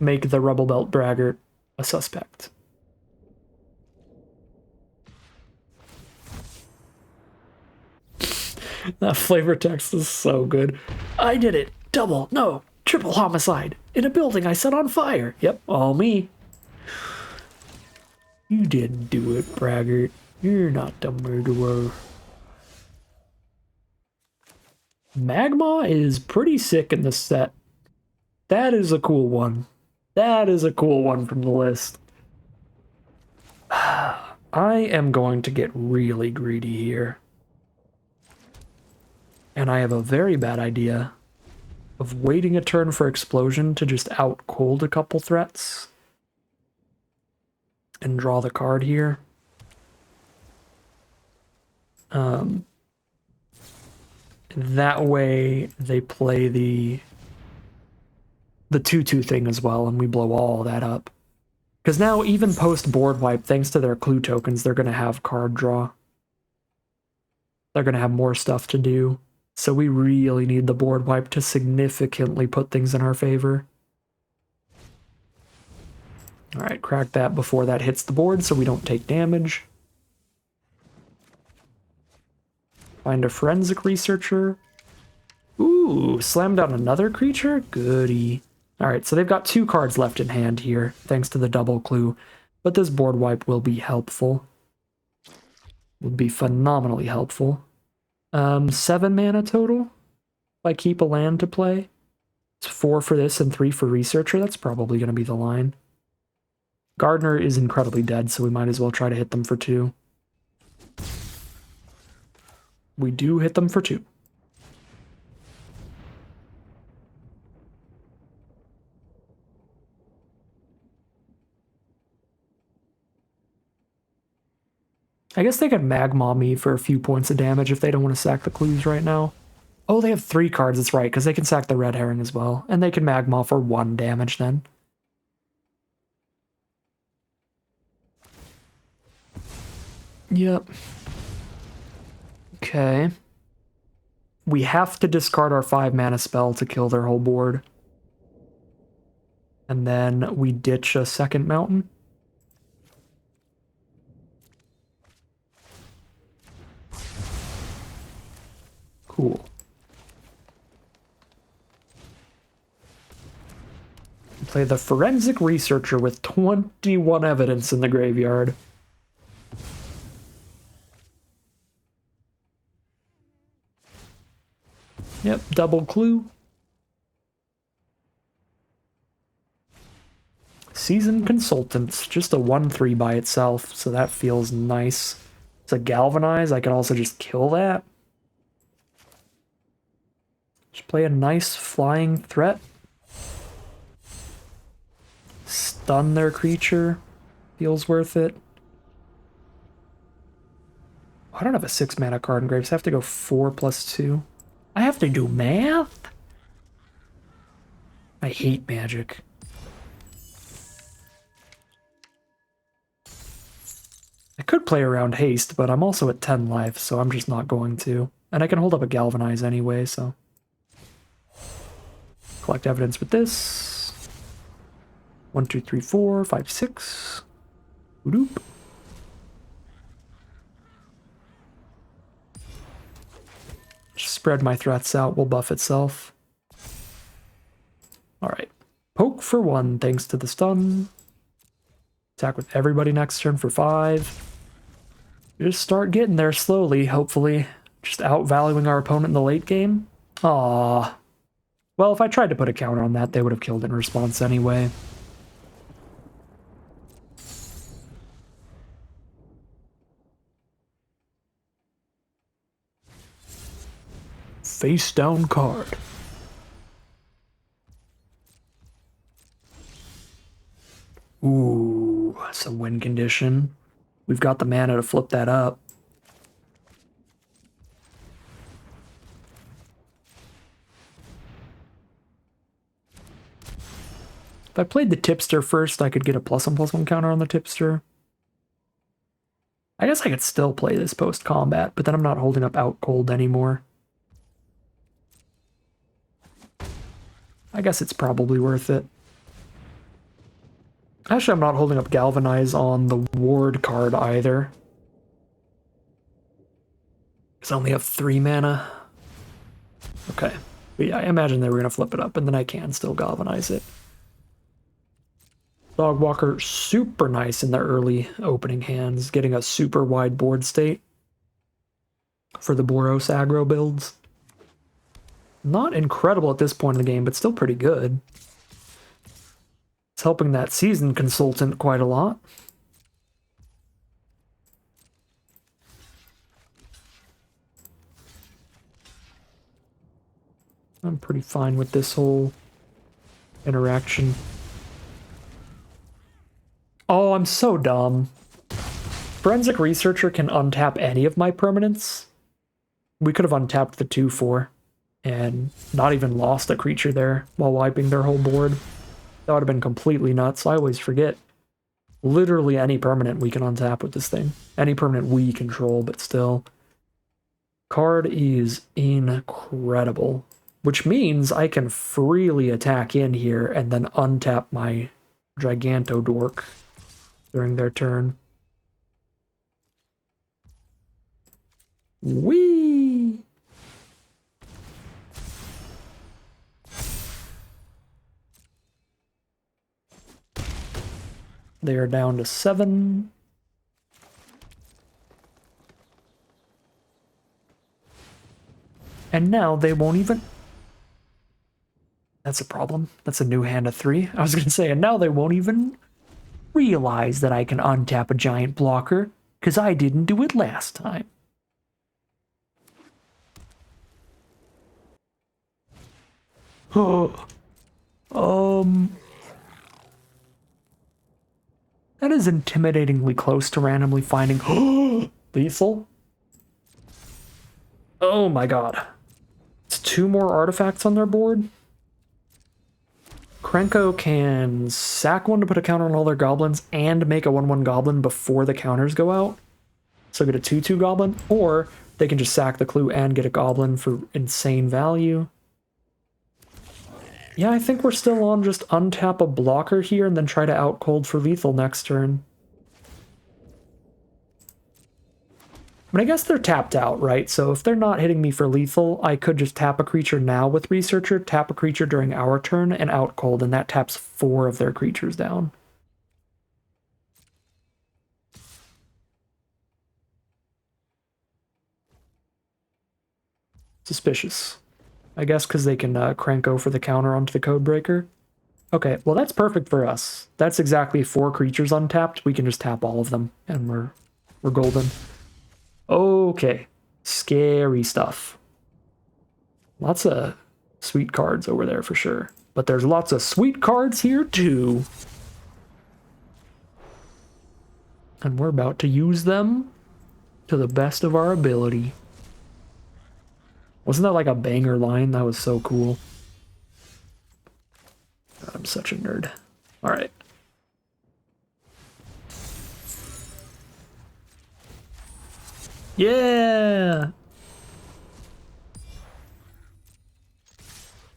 make the Rebel Belt Braggart a suspect. That flavor text is so good. I did it. Double, no, triple homicide. In a building I set on fire. Yep, all me. You didn't do it, Braggart. You're not the murderer. Magma is pretty sick in this set. That is a cool one. That is a cool one from the list. I am going to get really greedy here. And I have a very bad idea of waiting a turn for Explosion to just out-cold a couple threats. And draw the card here. That way they play the 2/2 thing as well, and we blow all that up. Because now, even post-board wipe, thanks to their clue tokens, they're going to have card draw. They're going to have more stuff to do. So we really need the board wipe to significantly put things in our favor. Alright, crack that before that hits the board so we don't take damage. Find a Forensic Researcher. Ooh, slam down another creature? Goody. Alright, so they've got 2 cards left in hand here, thanks to the double clue. But this board wipe will be helpful. Will be phenomenally helpful. 7 mana total. If I keep a land to play. It's 4 for this and 3 for Researcher. That's probably going to be the line. Gardener is incredibly dead, so we might as well try to hit them for 2. We do hit them for 2. I guess they could Magma me for a few points of damage if they don't want to sack the clues right now. Oh, they have 3 cards, that's right, because they can sack the Red Herring as well. And they can Magma for 1 damage then. Yep. Okay. We have to discard our 5 mana spell to kill their whole board. And then we ditch a second mountain. Cool. Play the Forensic Researcher with 21 evidence in the graveyard. Yep, double clue. Seasoned Consultants, just a 1/3 by itself, so that feels nice. It's a Galvanize, I can also just kill that. Just play a nice flying threat. Stun their creature. Feels worth it. I don't have a 6 mana card in Graves. I have to go 4 + 2. I have to do math? I hate Magic. I could play around haste, but I'm also at 10 life, so I'm just not going to. And I can hold up a Galvanize anyway, so. Collect evidence with this. 1, 2, 3, 4, 5, 6. Oop. Just Spread my threats out, will buff itself. Alright. Poke for 1, thanks to the stun. Attack with everybody next turn for 5. Just start getting there slowly, hopefully. Just outvaluing our opponent in the late game. Aww. Well, if I tried to put a counter on that, they would have killed in response anyway. Face down card. Ooh, that's a win condition. We've got the mana to flip that up. If I played the tipster first, I could get a +1/+1 counter on the tipster. I guess I could still play this post-combat, but then I'm not holding up out cold anymore. I guess it's probably worth it. Actually, I'm not holding up Galvanize on the ward card either. Because I only have 3 mana. Okay. But yeah, I imagine they were going to flip it up, and then I can still Galvanize it. Dogwalker, super nice in the early opening hands, getting a super wide board state for the Boros aggro builds. Not incredible at this point in the game, but still pretty good. It's helping that seasoned consultant quite a lot. I'm pretty fine with this whole interaction. Oh, I'm so dumb. Forensic Researcher can untap any of my permanents. We could have untapped the 2/4 and not even lost a creature there while wiping their whole board. That would have been completely nuts. I always forget. Literally any permanent we can untap with this thing. Any permanent we control, but still. Card is incredible. Which means I can freely attack in here and then untap my Gigantodork during their turn. Whee! They are down to 7. And now they won't even... That's a problem. That's a new hand of 3. I was going to say, and now they won't even realize that I can untap a giant blocker, because I didn't do it last time. That is intimidatingly close to randomly finding lethal. Oh my god. It's 2 more artifacts on their board. Krenko can sack 1 to put a counter on all their goblins and make a 1/1 goblin before the counters go out. So get a 2/2 goblin, or they can just sack the clue and get a goblin for insane value. Yeah, I think we're still on just untap a blocker here and then try to out cold for lethal next turn. But I guess they're tapped out, right? So if they're not hitting me for lethal, I could just tap a creature now with Researcher, tap a creature during our turn, and out cold, and that taps 4 of their creatures down. Suspicious. I guess because they can Krenko for the counter onto the Codebreaker. Okay, well that's perfect for us. That's exactly 4 creatures untapped. We can just tap all of them, and we're golden. Okay, scary stuff. Lots of sweet cards over there for sure. But there's lots of sweet cards here too. And we're about to use them to the best of our ability. Wasn't that like a banger line? That was so cool. God, I'm such a nerd. All right. Yeah!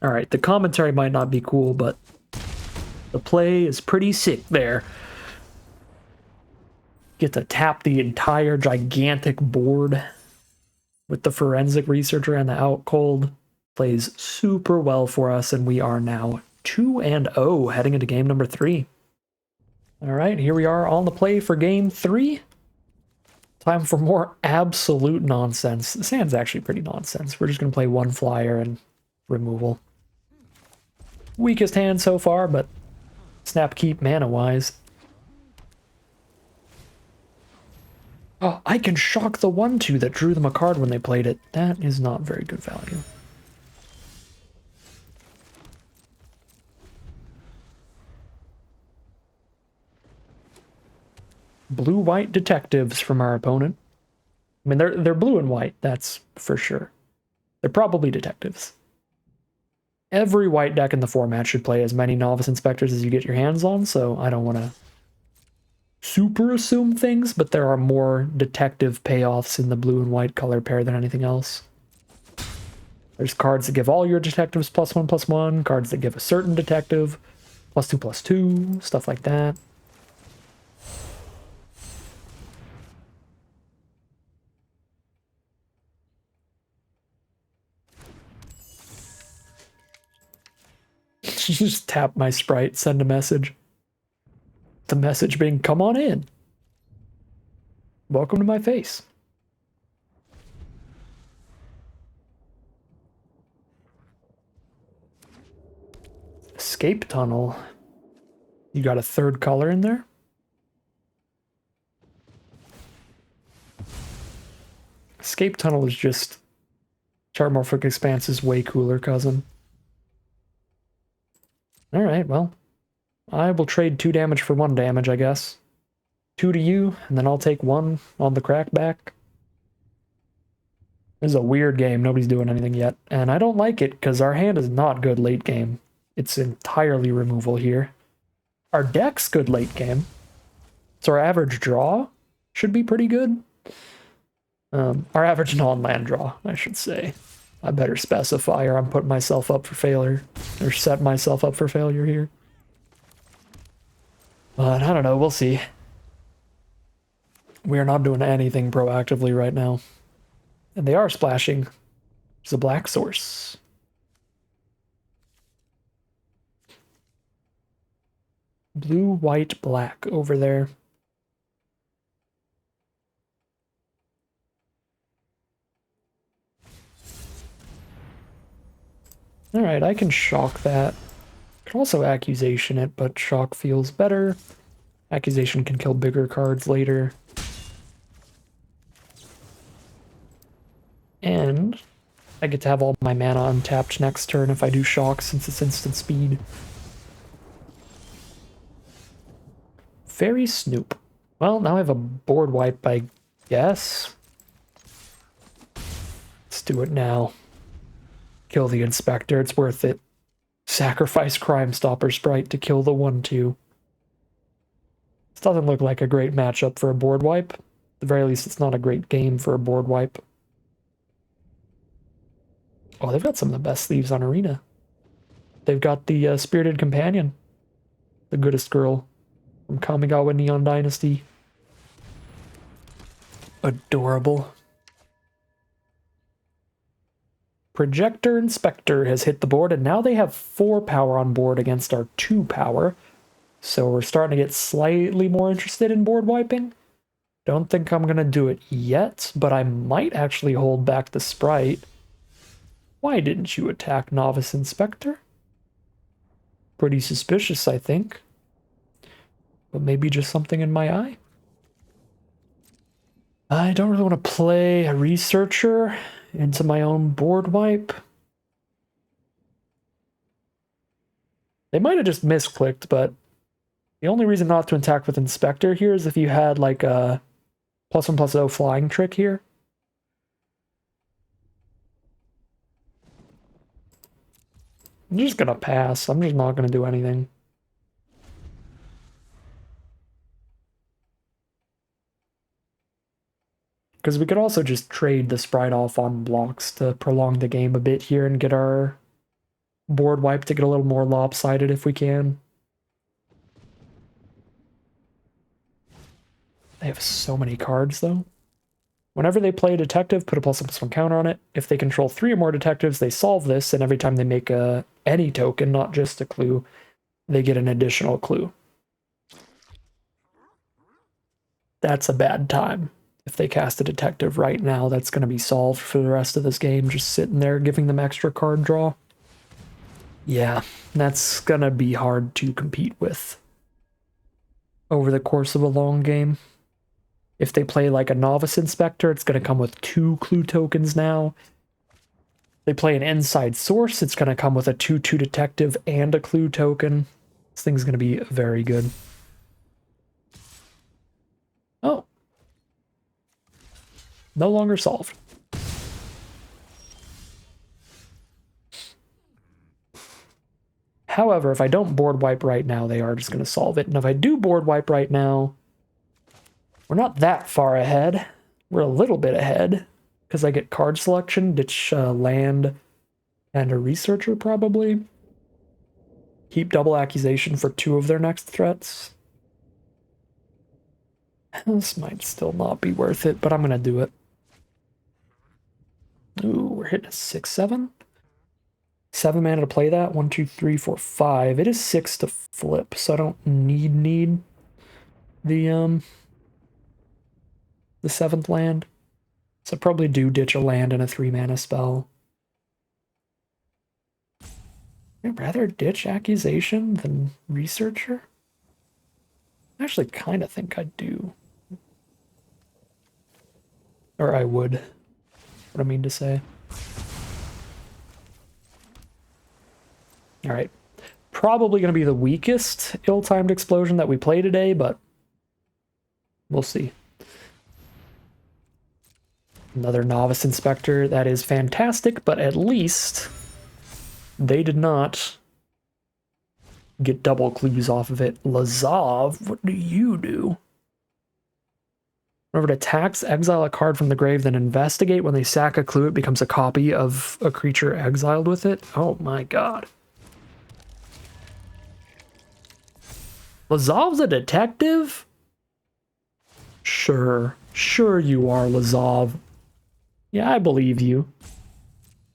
Alright, the commentary might not be cool, but the play is pretty sick there. Get to tap the entire gigantic board. with the forensic researcher and the out cold. Plays super well for us, and we are now 2-0 heading into game number 3. All right, here we are on the play for game 3. Time for more absolute nonsense. This hand's actually pretty nonsense. We're just going to play one flyer and removal. Weakest hand so far, but snap keep mana-wise. Oh, I can shock the 1-2 that drew them a card when they played it. That is not very good value. Blue-white detectives from our opponent. I mean, they're blue and white, that's for sure. They're probably detectives. Every white deck in the format should play as many novice inspectors as you get your hands on, so I don't want to super assume things, but there are more detective payoffs in the blue and white color pair than anything else. There's cards that give all your detectives +1/+1, cards that give a certain detective +2/+2, stuff like that. Just tap my sprite, send a message. The message being, come on in. Welcome to my face. Escape tunnel. You got a third color in there? Escape tunnel is just Charmorphic Expanse's way cooler cousin. Alright, well. I will trade 2 damage for 1 damage, I guess. 2 to you, and then I'll take 1 on the crackback. This is a weird game. Nobody's doing anything yet. And I don't like it, because our hand is not good late game. It's entirely removal here. Our deck's good late game. So our average draw should be pretty good. Our average non-land draw, I should say. I better specify or I'm putting myself up for failure. Or set myself up for failure here. But I don't know, we'll see. We are not doing anything proactively right now. And they are splashing. There's a black source. Blue, white, black over there. Alright, I can shock that. I can also accusation it, but shock feels better. Accusation can kill bigger cards later. And I get to have all my mana untapped next turn if I do shock, since it's instant speed. Fairy Snoop. Well, now I have a board wipe, I guess. Let's do it now. Kill the Inspector, it's worth it. Sacrifice Crime Stopper Sprite to kill the 1-2. This doesn't look like a great matchup for a board wipe. At the very least, it's not a great game for a board wipe. Oh, they've got some of the best sleeves on Arena. They've got the Spirited Companion. The goodest girl from Kamigawa Neon Dynasty. Adorable. Projector Inspector has hit the board, and now they have 4 power on board against our 2 power. So we're starting to get slightly more interested in board wiping. Don't think I'm going to do it yet, but I might actually hold back the sprite. Why didn't you attack Novice Inspector? Pretty suspicious, I think. But maybe just something in my eye. I don't really want to play a Researcher into my own board wipe. They might have just misclicked, but the only reason not to attack with Inspector here is if you had like a +1/+0 flying trick here. I'm just gonna pass. I'm just not gonna do anything. Because we could also just trade the sprite off on blocks to prolong the game a bit here and get our board wipe to get a little more lopsided if we can. They have so many cards, though. Whenever they play a detective, put a +1/+1 counter on it. If they control 3 or more detectives, they solve this, and every time they make any token, not just a clue, they get an additional clue. That's a bad time. If they cast a detective right now, that's going to be solved for the rest of this game, just sitting there giving them extra card draw. Yeah, that's going to be hard to compete with over the course of a long game. If they play like a Novice Inspector, it's going to come with 2 clue tokens now. They play an Inside Source, it's going to come with a 2/2 detective and a clue token. This thing's going to be very good. Oh. No longer solved. However, if I don't board wipe right now, they are just going to solve it. And if I do board wipe right now, we're not that far ahead. We're a little bit ahead because I get card selection, ditch land, and a researcher probably. Keep double accusation for 2 of their next threats. This might still not be worth it, but I'm going to do it. Ooh, we're hitting a 6/7. 7 mana to play that. 1, 2, 3, 4, 5. It is 6 to flip, so I don't need the 7th land. So I'd probably do ditch a land and a 3 mana spell. I'd rather ditch accusation than researcher. I actually kind of think I do. Or I would. What I mean to say. Alright. Probably going to be the weakest ill-timed explosion that we play today, but we'll see. Another Novice Inspector. That is fantastic, but at least they did not get double clues off of it. Lazov, what do you do? Whenever it attacks, exile a card from the grave, then investigate. When they sack a clue, it becomes a copy of a creature exiled with it. Oh my god. Lazov's a detective? Sure. Sure you are, Lazov. Yeah, I believe you.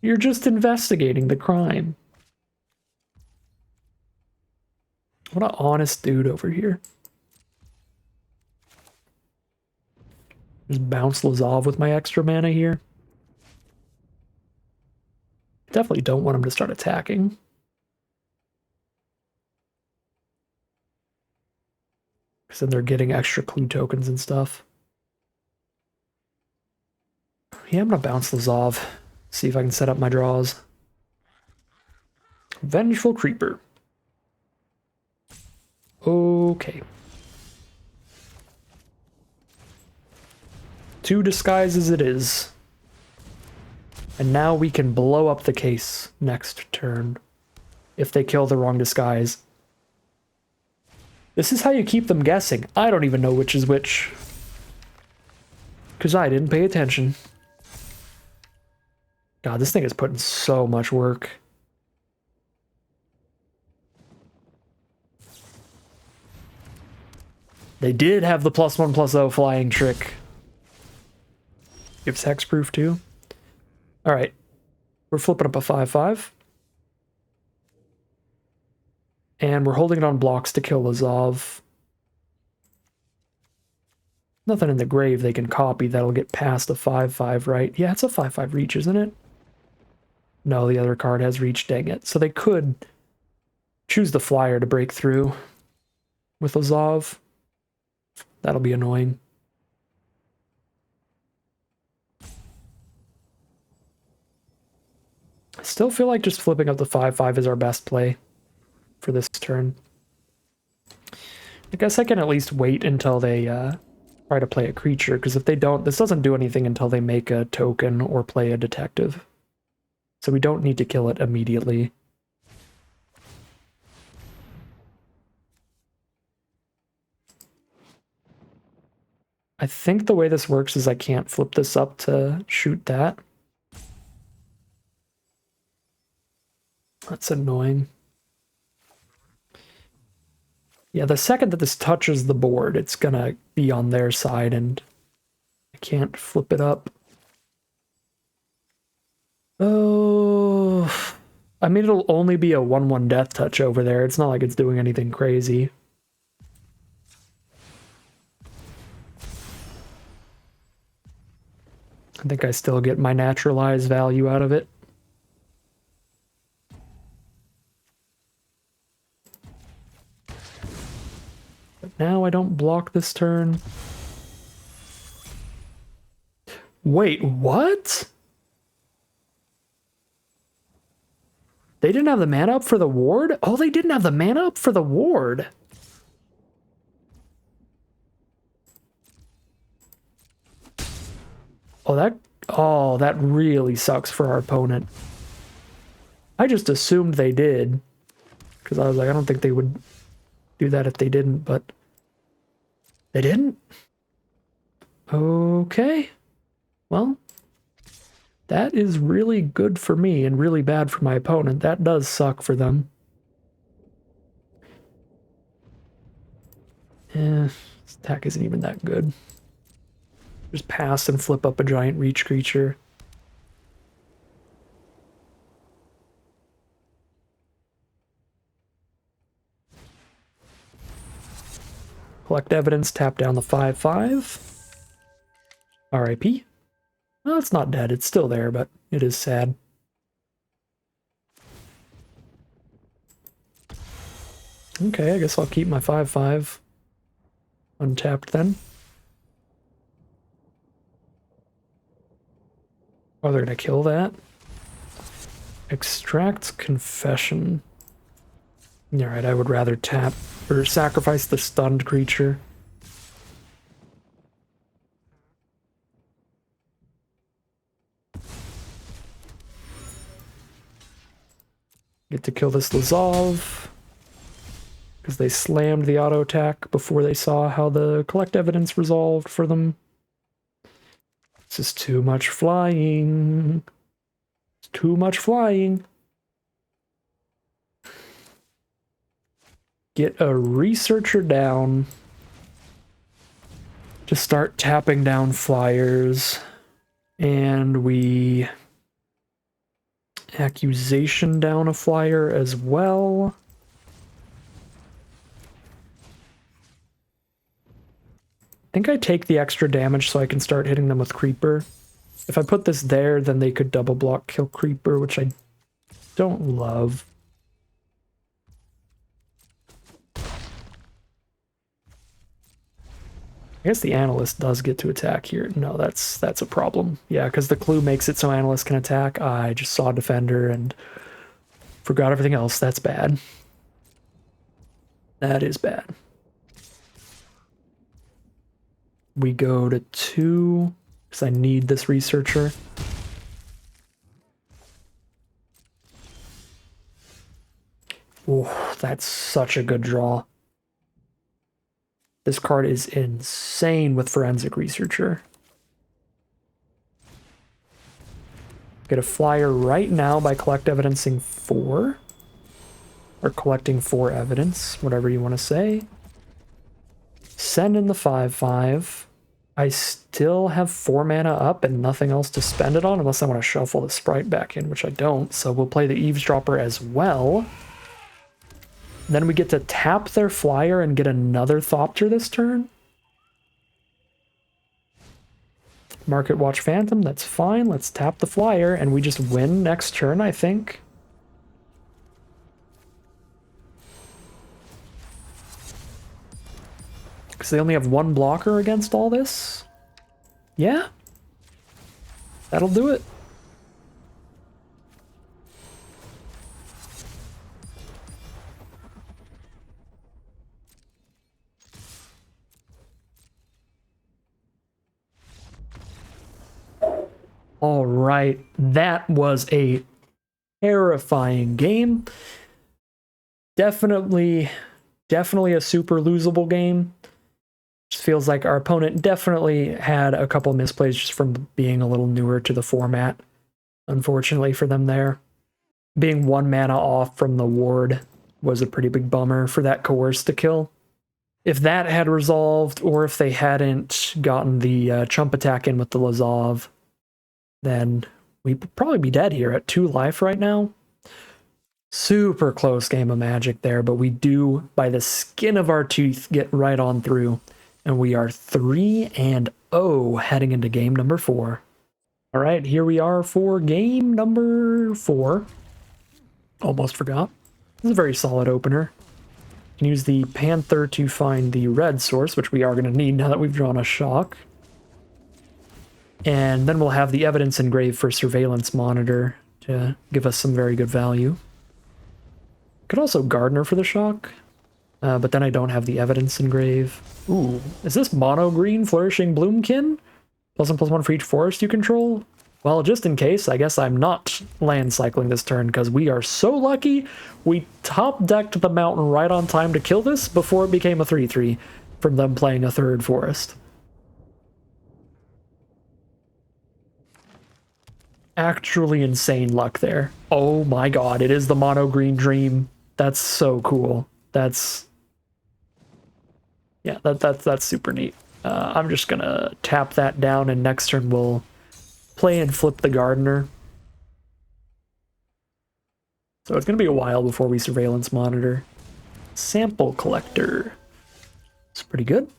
You're just investigating the crime. What an honest dude over here. Just bounce Lazov with my extra mana here. Definitely don't want him to start attacking. Because then they're getting extra clue tokens and stuff. Yeah, I'm going to bounce Lazov. See if I can set up my draws. Vengeful Creeper. Okay. 2 disguises it is. And now we can blow up the case next turn. If they kill the wrong disguise. This is how you keep them guessing. I don't even know which is which. Because I didn't pay attention. God, this thing is putting so much work. They did have the +1/+0 flying trick. Gives hexproof too. Alright. We're flipping up a 5/5. And we're holding it on blocks to kill Lazov. Nothing in the grave they can copy that'll get past a 5/5, right? Yeah, it's a 5/5 reach, isn't it? No, the other card has reach, dang it. So they could choose the flyer to break through with Lazov. That'll be annoying. I still feel like just flipping up the 5/5 is our best play for this turn. I guess I can at least wait until they try to play a creature, because if they don't, this doesn't do anything until they make a token or play a detective. So we don't need to kill it immediately. I think the way this works is I can't flip this up to shoot that. That's annoying. Yeah, the second that this touches the board, it's gonna be on their side, and I can't flip it up. Oh, I mean, it'll only be a 1/1 death touch over there. It's not like it's doing anything crazy. I think I still get my naturalized value out of it. But now I don't block this turn. Wait, what? They didn't have the mana up for the ward? Oh, they didn't have the mana up for the ward. Oh, that really sucks for our opponent. I just assumed they did. Because I was like, I don't think they would do that if they didn't, but they didn't? Okay. Well, that is really good for me and really bad for my opponent. That does suck for them. This attack isn't even that good. Just pass and flip up a giant reach creature. Collect evidence, tap down the 5/5. RIP. Well, it's not dead, it's still there, but it is sad. Okay, I guess I'll keep my 5/5 untapped then. Oh, they're gonna kill that? Extract Confession. Alright, I would rather tap or sacrifice the stunned creature. Get to kill this Lazov. Because they slammed the auto attack before they saw how the collect evidence resolved for them. This is too much flying. It's too much flying. Get a researcher down to start tapping down flyers. And we accusation down a flyer as well. I think I take the extra damage so I can start hitting them with Creeper. If I put this there, then they could double block kill Creeper, which I don't love. I guess the Analyst does get to attack here. No, that's a problem. Yeah, because the clue makes it so Analyst can attack. I just saw Defender and forgot everything else. That's bad. That is bad. We go to 2, because I need this researcher. Oh, that's such a good draw. This card is insane with Forensic Researcher. Get a flyer right now by collect evidencing 4. Or collecting 4 evidence, whatever you want to say. Send in the 5/5. I still have 4 mana up and nothing else to spend it on unless I want to shuffle the Sprite back in, which I don't. So we'll play the Eavesdropper as well. Then we get to tap their flyer and get another Thopter this turn. Market Watch Phantom, that's fine. Let's tap the flyer and we just win next turn, I think. Because they only have 1 blocker against all this? Yeah? That'll do it. All right, that was a terrifying game. Definitely a super losable game. Just feels like our opponent definitely had a couple misplays just from being a little newer to the format. Unfortunately for them there. Being 1 mana off from the ward was a pretty big bummer for that Coerce to kill. If that had resolved, or if they hadn't gotten the chump attack in with the Lazov, then we'd probably be dead here at 2 life right now. Super close game of Magic there, but we do, by the skin of our teeth, get right on through. And we are 3-0 heading into game number 4. All right, here we are for game number 4. Almost forgot. This is a very solid opener. Can use the Panther to find the red source, which we are going to need now that we've drawn a shock. And then we'll have the evidence engraved for Surveillance Monitor to give us some very good value. Could also Gardener for the shock, but then I don't have the evidence engrave. Ooh, is this mono green Flourishing Bloomkin? +1/+1 for each forest you control? Well, just in case, I guess I'm not land cycling this turn, because we are so lucky we top-decked the mountain right on time to kill this before it became a 3/3 from them playing a 3rd forest. Actually insane luck there. Oh my god, it is the mono green dream. That's so cool. That's... yeah, that's super neat. I'm just gonna tap that down, and next turn we'll play and flip the Gardener. So it's gonna be a while before we Surveillance Monitor. Sample Collector. It's pretty good.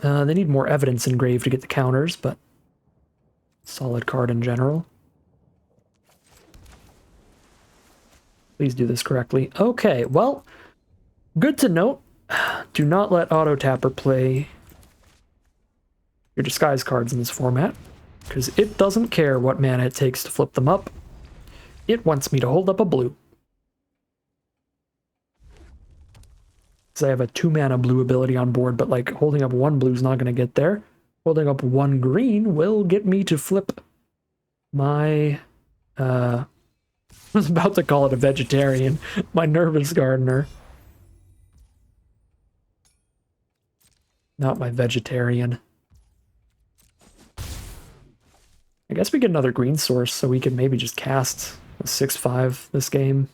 They need more evidence engraved to get the counters, but solid card in general. Please do this correctly. Okay, well, good to note. Do not let Auto Tapper play your disguise cards in this format, because it doesn't care what mana it takes to flip them up. It wants me to hold up a blue. Because I have a 2-mana blue ability on board, but like holding up 1 blue is not going to get there. Holding up 1 green will get me to flip my... I was about to call it a vegetarian. My Nervous Gardener. Not my vegetarian. I guess we get another green source, so we could maybe just cast a 6/5 this game.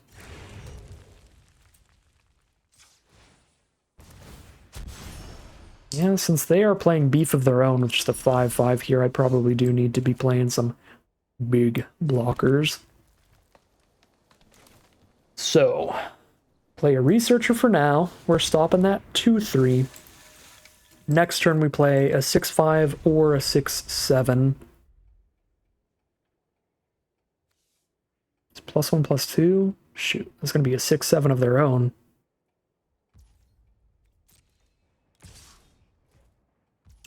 Yeah, since they are playing Beef of their own with just a 5/5 here, I probably do need to be playing some big blockers. So, play a Researcher for now. We're stopping that 2/3. Next turn we play a 6/5 or a 6/7. It's +1/+2. Shoot, that's going to be a 6/7 of their own.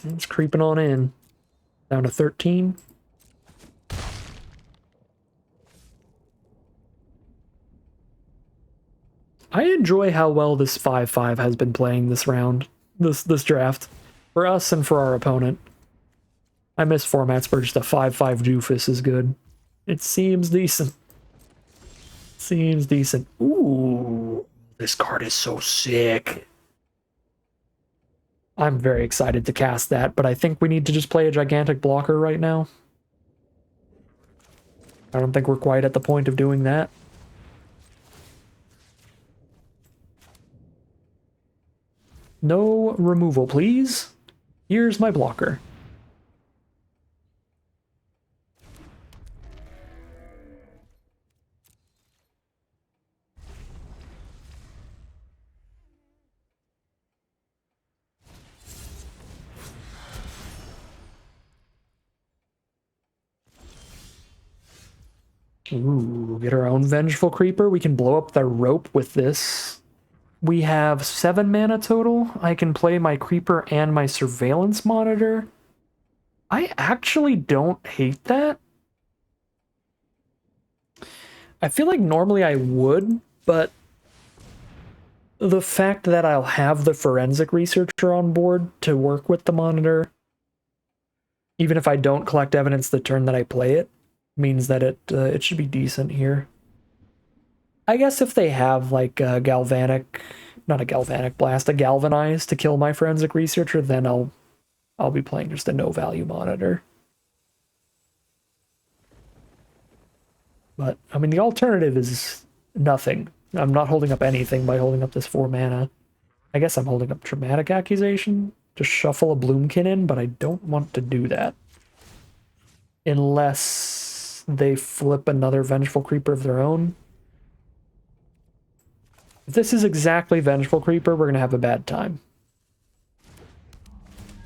It's creeping on in. Down to 13. I enjoy how well this 5/5 has been playing this round, this draft, for us and for our opponent. I miss formats where just a 5/5 doofus is good. It seems decent. Seems decent. Ooh, this card is so sick. I'm very excited to cast that, but I think we need to just play a gigantic blocker right now. I don't think we're quite at the point of doing that. No removal, please. Here's my blocker. Ooh, get our own Vengeful Creeper. We can blow up the rope with this. We have 7 mana total. I can play my Creeper and my Surveillance Monitor. I actually don't hate that. I feel like normally I would, but the fact that I'll have the Forensic Researcher on board to work with the Monitor, even if I don't collect evidence the turn that I play it, means that it should be decent here. I guess if they have like a galvanic, not a galvanic blast, a galvanize to kill my Forensic Researcher, then I'll be playing just a no value Monitor. But I mean the alternative is nothing. I'm not holding up anything by holding up this 4 mana. I guess I'm holding up Dramatic Accusation to shuffle a Bloomkin in, but I don't want to do that. Unless they flip another Vengeful Creeper of their own. If this is exactly Vengeful Creeper, we're going to have a bad time.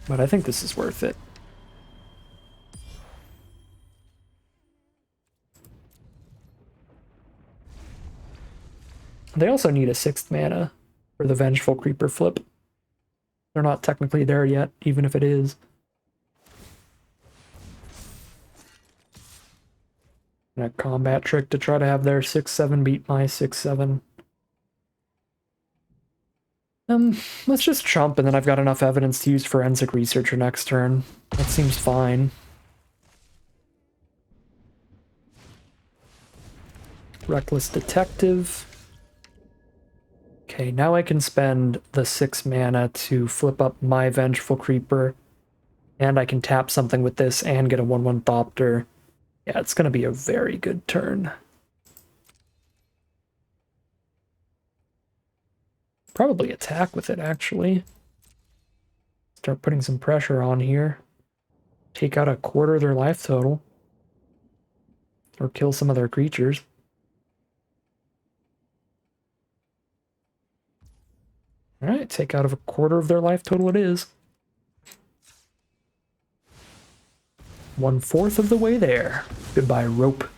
But I think this is worth it. They also need a 6th mana for the Vengeful Creeper flip. They're not technically there yet, even if it is. And a combat trick to try to have their 6-7 beat my 6-7. Let's just chump, and then I've got enough evidence to use Forensic Researcher next turn. That seems fine. Reckless Detective. Okay, now I can spend the 6 mana to flip up my Vengeful Creeper, and I can tap something with this and get a 1/1 Thopter. Yeah, it's going to be a very good turn. Probably attack with it, actually. Start putting some pressure on here. Take out a quarter of their life total. Or kill some of their creatures. Alright, take out of a quarter of their life total it is. 1/4 of the way there. Goodbye, rope.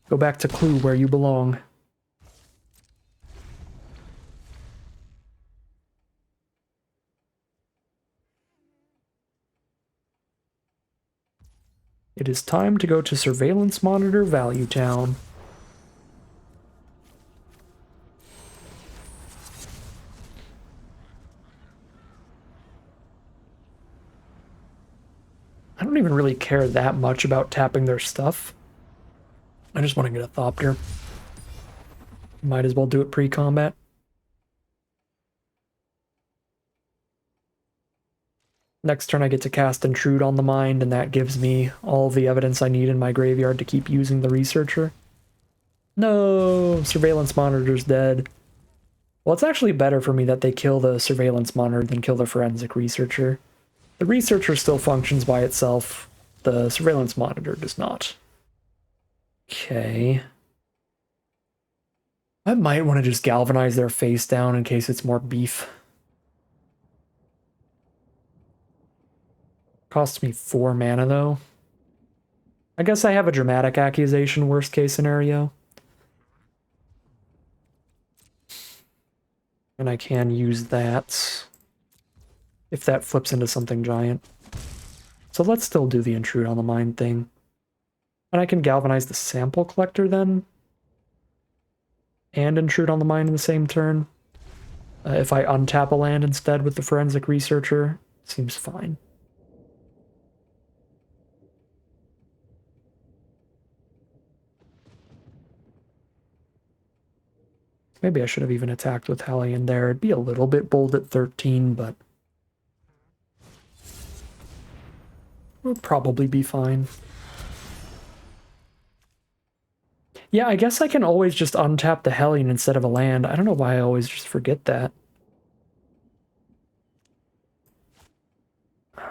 Go back to Clue where you belong. It is time to go to Surveillance Monitor Value Town. I don't even really care that much about tapping their stuff. I just want to get a Thopter. Might as well do it pre-combat. Next turn I get to cast Intrude on the Mind, and that gives me all the evidence I need in my graveyard to keep using the Researcher. No! Surveillance Monitor's dead. Well, it's actually better for me that they kill the Surveillance Monitor than kill the Forensic Researcher. The Researcher still functions by itself. The Surveillance Monitor does not. Okay. I might want to just galvanize their face down in case it's more beef. Costs me 4 mana, though. I guess I have a Dramatic Accusation, worst case scenario. And I can use that if that flips into something giant. So let's still do the Intrude on the Mind thing. And I can galvanize the Sample Collector then. And Intrude on the Mind in the same turn. If I untap a land instead with the Forensic Researcher, seems fine. Maybe I should have even attacked with Hellion there. It'd be a little bit bold at 13, but we'll probably be fine. Yeah, I guess I can always just untap the Hellion instead of a land. I don't know why I always just forget that. I'm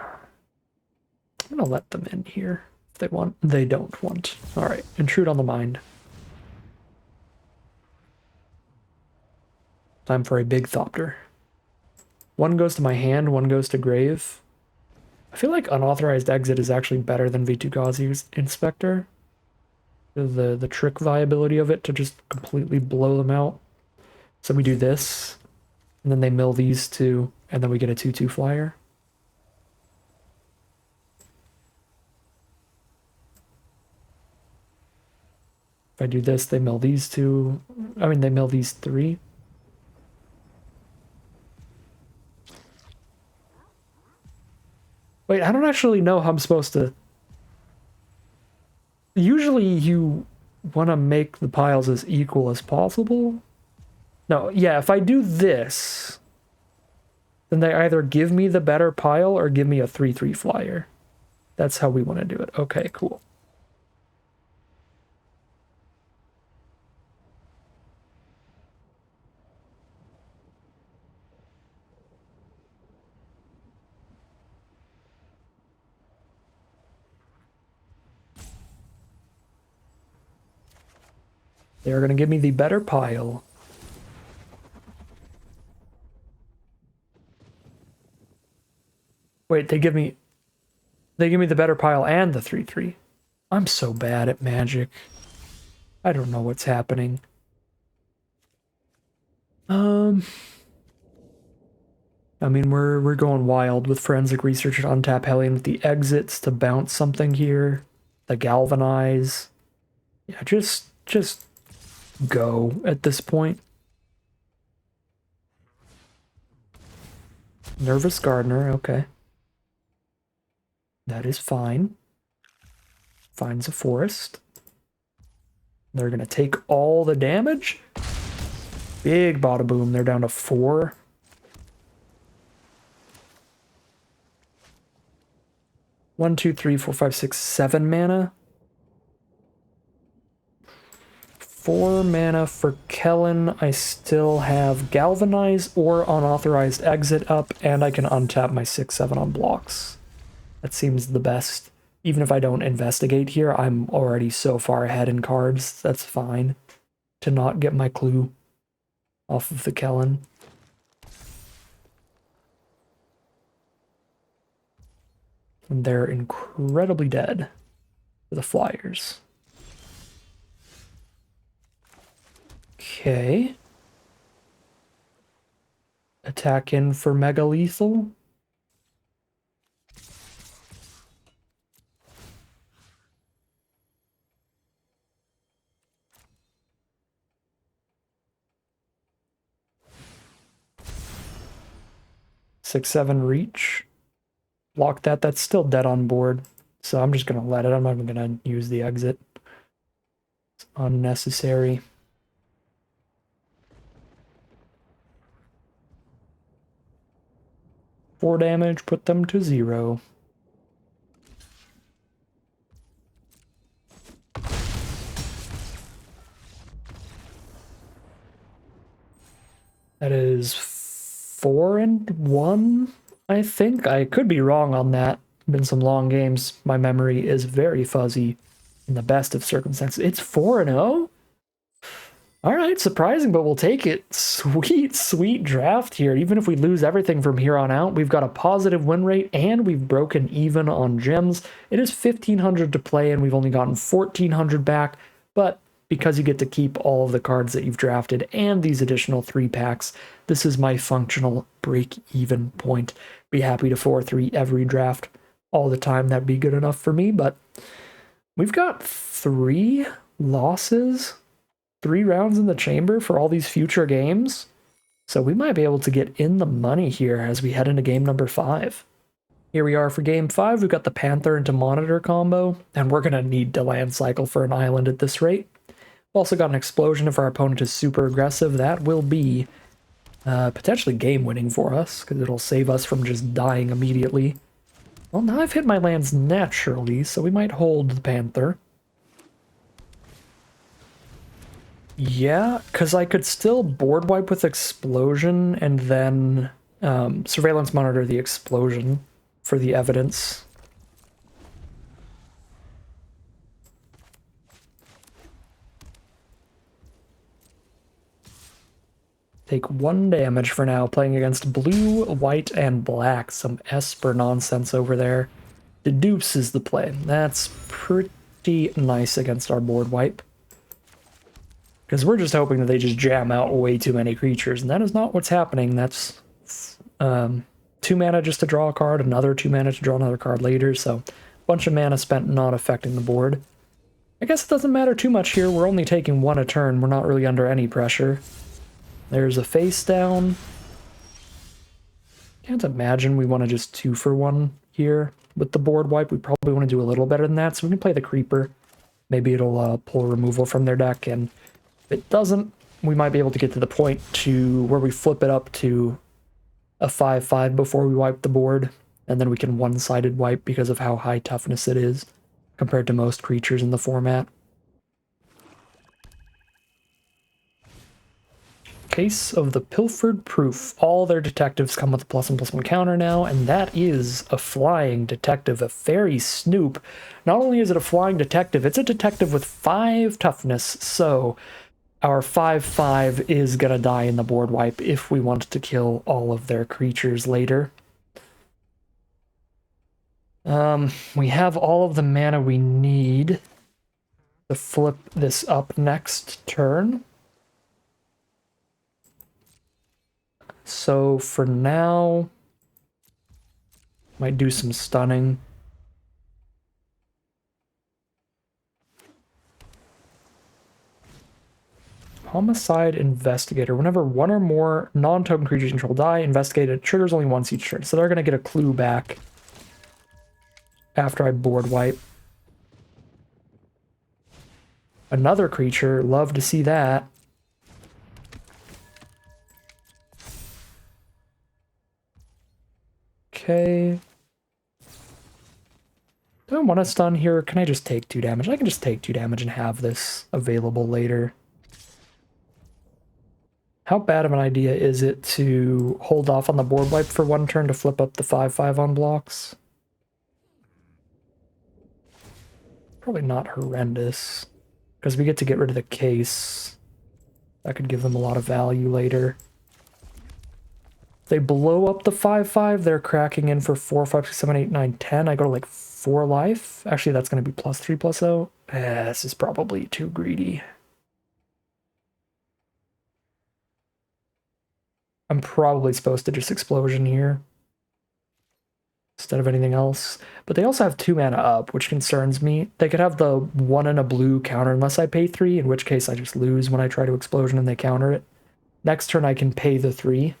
gonna let them in here if they want. They don't want. Alright, Intrude on the Mind. Time for a big Thopter. One goes to my hand, one goes to grave. I feel like Unauthorized Exit is actually better than Vitu-Ghazi's Inspector. The trick viability of it to just completely blow them out. So we do this, and then they mill these two, and then we get a 2/2 flyer. If I do this, they mill these two. I mean, they mill these 3. Wait, I don't actually know how I'm supposed to... Usually you want to make the piles as equal as possible. No, yeah, if I do this, then they either give me the better pile or give me a 3/3 flyer. That's how we want to do it. Okay, cool. They're going to give me the better pile. Wait, they give me the better pile and the 3/3. I'm so bad at Magic. I don't know what's happening. I mean, we're going wild with forensic research and untap Hellion with the exits to bounce something here. The galvanize. Yeah, just go at this point. Nervous Gardener, okay. That is fine. Finds a forest. They're gonna take all the damage. Big bada boom, they're down to 4. One, two, three, four, five, six, 7 mana. 4 mana for Kellen. I still have Galvanize or Unauthorized Exit up, and I can untap my 6/7 on blocks. That seems the best. Even if I don't investigate here, I'm already so far ahead in cards. That's fine to not get my clue off of the Kellen. And they're incredibly dead for the Flyers. Okay. Attack in for Mega Lethal. Six, 7 reach. Block that. That's still dead on board. So I'm just going to let it. I'm not even going to use the exit. It's unnecessary. Four damage, put them to 0. That is 4 and 1, I think. I could be wrong on that. Been some long games. My memory is very fuzzy in the best of circumstances. It's 4 and 0? All right, surprising, but we'll take it. Sweet, sweet draft here. Even if we lose everything from here on out, we've got a positive win rate and we've broken even on gems. It is 1,500 to play and we've only gotten 1,400 back, but because you get to keep all of the cards that you've drafted and these additional 3 packs, this is my functional break-even point. Be happy to 4-3 every draft all the time. That'd be good enough for me, but we've got 3 losses, 3 rounds in the chamber for all these future games. So we might be able to get in the money here as we head into game number 5. Here we are for game 5. We've got the Panther into Monitor combo, and we're going to need to land cycle for an island at this rate. We've also got an explosion if our opponent is super aggressive. That will be potentially game-winning for us, because it'll save us from just dying immediately. Well, now I've hit my lands naturally, so we might hold the Panther. Yeah, because I could still board wipe with Explosion and then Surveillance Monitor the Explosion for the evidence. Take 1 damage for now, playing against blue, white, and black. Some Esper nonsense over there. Deduce is the play. That's pretty nice against our board wipe. Because we're just hoping that they just jam out way too many creatures, and that is not what's happening. That's 2 mana just to draw a card, another 2 mana to draw another card later, so a bunch of mana spent not affecting the board. I guess it doesn't matter too much here. We're only taking 1 a turn. We're not really under any pressure. There's a face down. Can't imagine we want to just 2 for 1 here with the board wipe. We probably want to do a little better than that, so we can play the Creeper. Maybe it'll pull removal from their deck, and if it doesn't, we might be able to get to the point to where we flip it up to a 5/5 before we wipe the board, and then we can one-sided wipe because of how high toughness it is compared to most creatures in the format. Case of the Pilfered Proof. All their detectives come with a +1/+1 counter now, and that is a flying detective, a fairy snoop. Not only is it a flying detective, it's a detective with 5 toughness, so Our 5/5 is gonna die in the board wipe if we want to kill all of their creatures later. We have all of the mana we need to flip this up next turn. So for now, might do some stunning. Homicide Investigator. Whenever one or more non-token creatures you control die, investigate it. Triggers only once each turn. So they're going to get a clue back after I board wipe. Another creature. Love to see that. Okay. Do I want to stun here? Can I just take 2 damage? I can just take 2 damage and have this available later. How bad of an idea is it to hold off on the board wipe for 1 turn to flip up the 5/5 on blocks? Probably not horrendous, because we get to get rid of the case. That could give them a lot of value later. If they blow up the 5/5, they're cracking in for 4, 5, 6, 7, 8, 9, 10. I go to like 4 life. Actually, that's going to be +3/+0. This is probably too greedy. I'm probably supposed to just explosion here instead of anything else. But they also have 2 mana up, which concerns me. They could have the 1 and a blue counter unless I pay 3, in which case I just lose when I try to explosion and they counter it. Next turn I can pay the 3.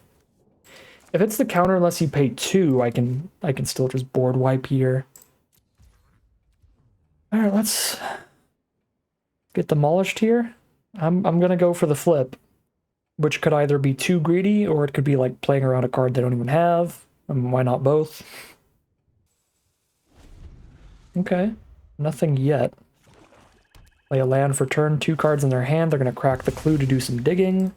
If it's the counter unless you pay 2, I can still just board wipe here. Alright, let's get demolished here. I'm gonna go for the flip, which could either be too greedy or it could be like playing around a card they don't even have. Why not both? Okay, nothing yet. Play a land for turn, 2 cards in their hand. They're going to crack the clue to do some digging.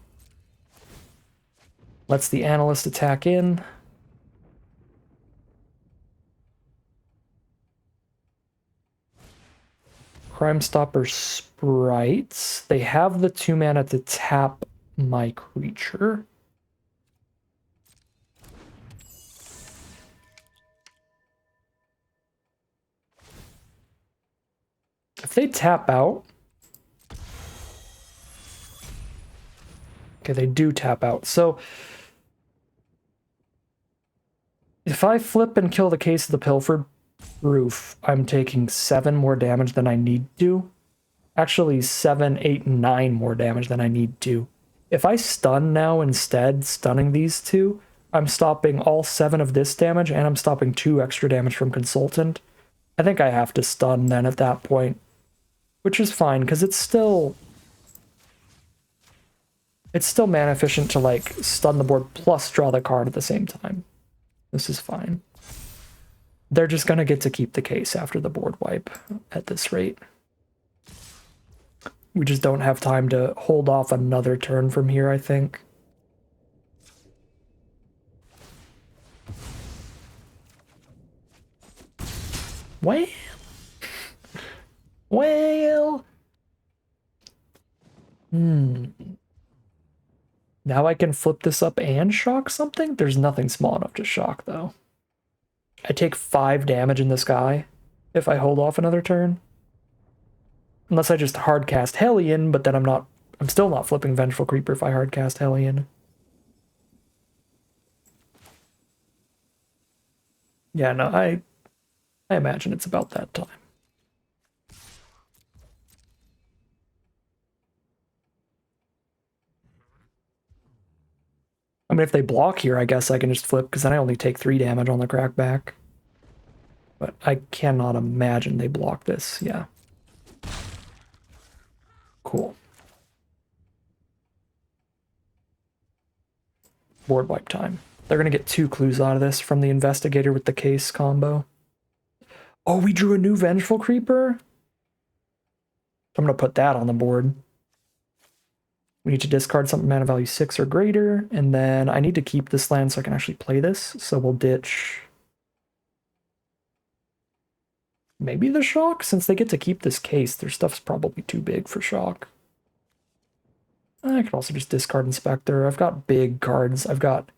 Lets the analyst attack in. Crime Stopper Sprites. They have the 2 mana to tap my creature. If they tap out... Okay, they do tap out. So if I flip and kill the Case of the Pilfered Roof, I'm taking 7 more damage than I need to. Actually, 7, 8, and 9 more damage than I need to. If I stun now instead, stunning these 2, I'm stopping all 7 of this damage, and I'm stopping 2 extra damage from Consultant. I think I have to stun then at that point, which is fine, because it's still mana efficient to, like, stun the board plus draw the card at the same time. This is fine. They're just going to get to keep the case after the board wipe at this rate. We just don't have time to hold off another turn from here, I think. Well... Now I can flip this up and shock something? There's nothing small enough to shock, though. I take 5 damage in the sky if I hold off another turn. Unless I just hardcast Hellion, but then I'm still not flipping Vengeful Creeper if I hardcast Hellion. Yeah, no, I imagine it's about that time. I mean, if they block here, I guess I can just flip, because then I only take 3 damage on the crackback. But I cannot imagine they block this, yeah. Cool. Board wipe time. They're going to get 2 clues out of this from the Investigator with the Case combo. Oh, we drew a new Vengeful Creeper? I'm going to put that on the board. We need to discard something mana value 6 or greater, and then I need to keep this land so I can actually play this, so we'll ditch maybe the shock? Since they get to keep this case, their stuff's probably too big for shock. I can also just discard Inspector. I've got big cards. I've got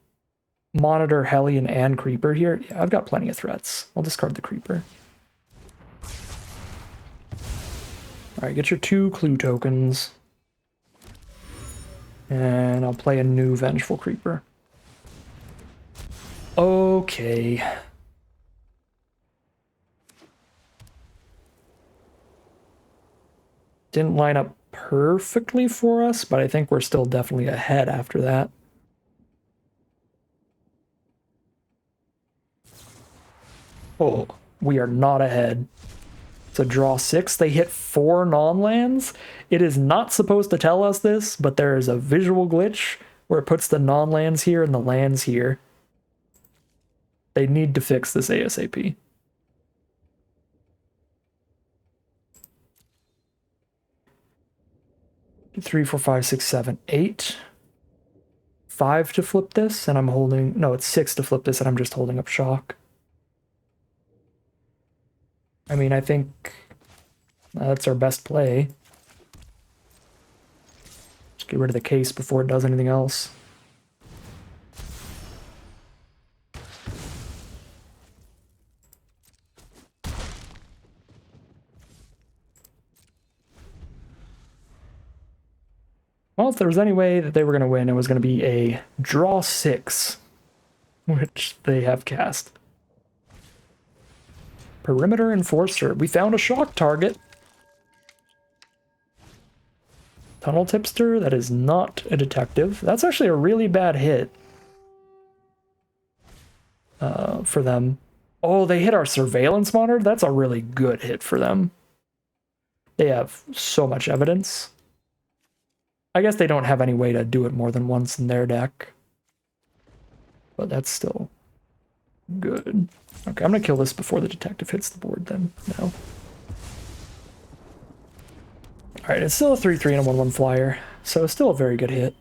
Monitor, Hellion, and Creeper here. Yeah, I've got plenty of threats. I'll discard the Creeper. Alright, get your 2 clue tokens. And I'll play a new Vengeful Creeper. Okay. Didn't line up perfectly for us, but I think we're still definitely ahead after that. Oh, we are not ahead. So draw 6. They hit 4 non-lands. It is not supposed to tell us this, but there is a visual glitch where it puts the non-lands here and the lands here. They need to fix this ASAP. Three, four, five, six, seven, 8. 5 to flip this, and I'm holding... No, it's 6 to flip this, and I'm just holding up shock. I mean, I think that's our best play. Just get rid of the case before it does anything else. Well, if there was any way that they were going to win, it was going to be a draw 6, which they have cast. Perimeter Enforcer. We found a shock target. Tunnel Tipster. That is not a detective. That's actually a really bad hit for them. Oh, they hit our Surveillance Monitor? That's a really good hit for them. They have so much evidence. I guess they don't have any way to do it more than once in their deck. But that's still good. Okay, I'm gonna kill this before the detective hits the board then. No. Alright, it's still a 3/3 and a 1/1 flyer, so it's still a very good hit.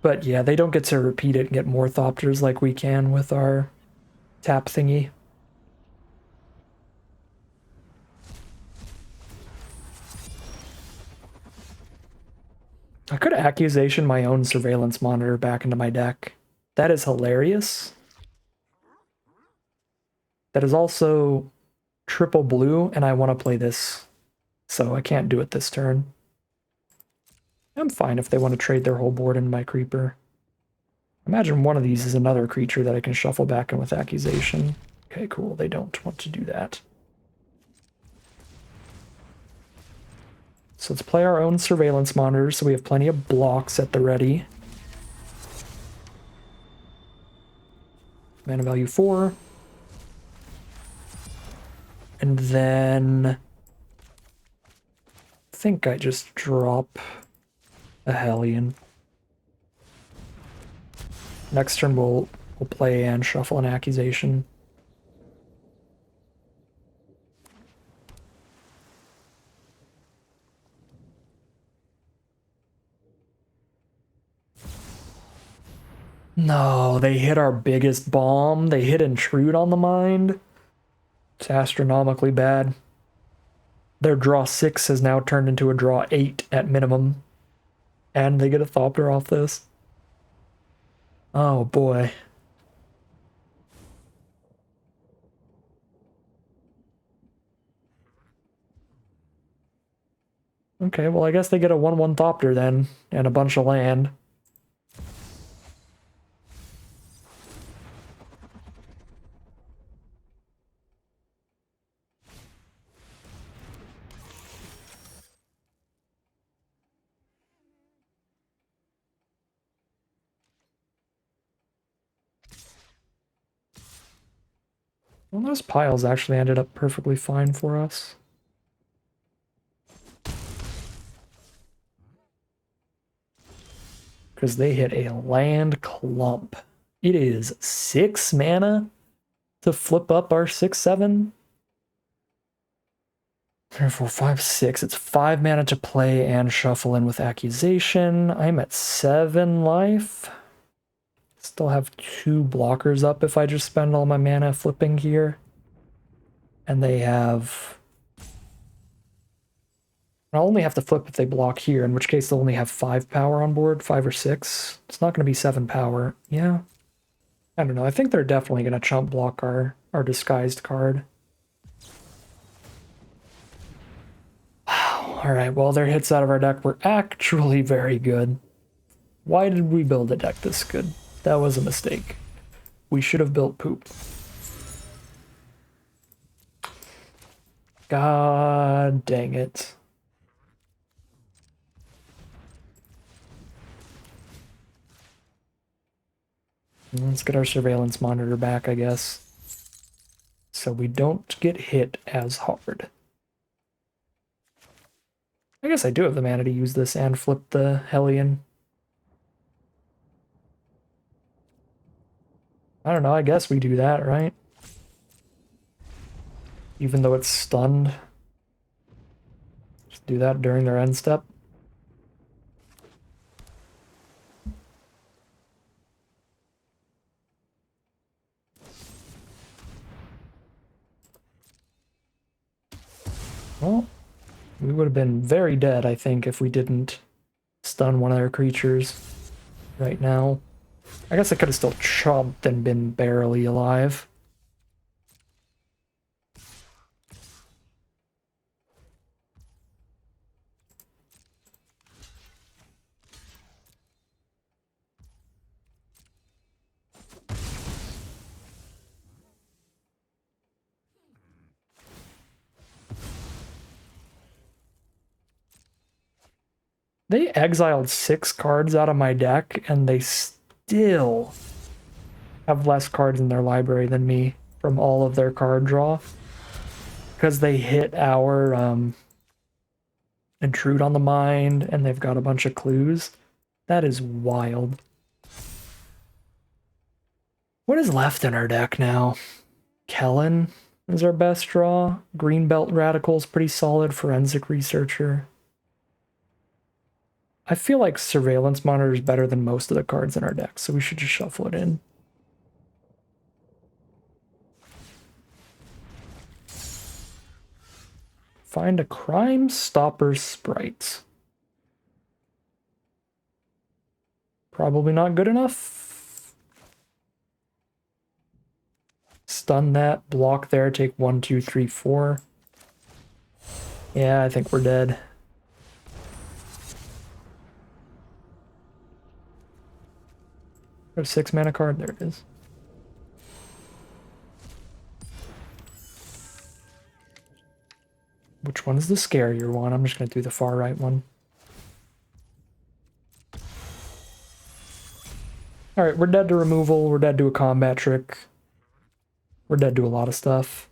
But yeah, they don't get to repeat it and get more Thopters like we can with our tap thingy. I could accusation my own Surveillance Monitor back into my deck. That is hilarious. That is also triple blue, and I want to play this, so I can't do it this turn. I'm fine if they want to trade their whole board into my Creeper. Imagine one of these is another creature that I can shuffle back in with accusation. Okay, cool. They don't want to do that. So let's play our own Surveillance Monitor so we have plenty of blocks at the ready. Mana value 4. And then I think I just drop a Hellion. Next turn we'll play and shuffle an accusation. No, they hit our biggest bomb. They hit Intrude on the Mind. It's astronomically bad. Their draw 6 has now turned into a draw 8 at minimum. And they get a Thopter off this. Oh boy. Okay, well I guess they get a 1/1 Thopter then, and a bunch of land. Well, those piles actually ended up perfectly fine for us. Because they hit a land clump. It is 6 mana to flip up our 6/7. 3, 4, 5, 6. It's 5 mana to play and shuffle in with accusation. I'm at 7 life. Still have 2 blockers up if I just spend all my mana flipping here. And they have I'll only have to flip if they block here, in which case they'll only have 5 power on board, 5 or 6. It's not going to be 7 power. Yeah. I don't know. I think they're definitely going to chump block our disguised card. Wow. Alright, well, their hits out of our deck were actually very good. Why did we build a deck this good? That was a mistake. We should have built poop. God dang it. Let's get our surveillance monitor back, I guess. So we don't get hit as hard. I guess I do have the mana to use this and flip the Hellion. I don't know, I guess we do that, right? Even though it's stunned. Just do that during their end step. Well, we would have been very dead, I think, if we didn't stun one of their creatures right now. I guess I could have still chomped and been barely alive. They exiled 6 cards out of my deck, and they still have less cards in their library than me from all of their card draw. Because they hit our Intrude on the Mind, and they've got a bunch of clues. That is wild. What is left in our deck now? Kellen is our best draw. Greenbelt Radical's pretty solid. Forensic Researcher. I feel like Surveillance Monitor is better than most of the cards in our deck, so we should just shuffle it in. Find a Crime Stopper Sprite. Probably not good enough. Stun that, block there, take 1, 2, 3, 4. Yeah, I think we're dead. Got a 6 mana card, there it is. Which one's the scarier one? I'm just going to do the far right one. Alright, we're dead to removal, we're dead to a combat trick. We're dead to a lot of stuff.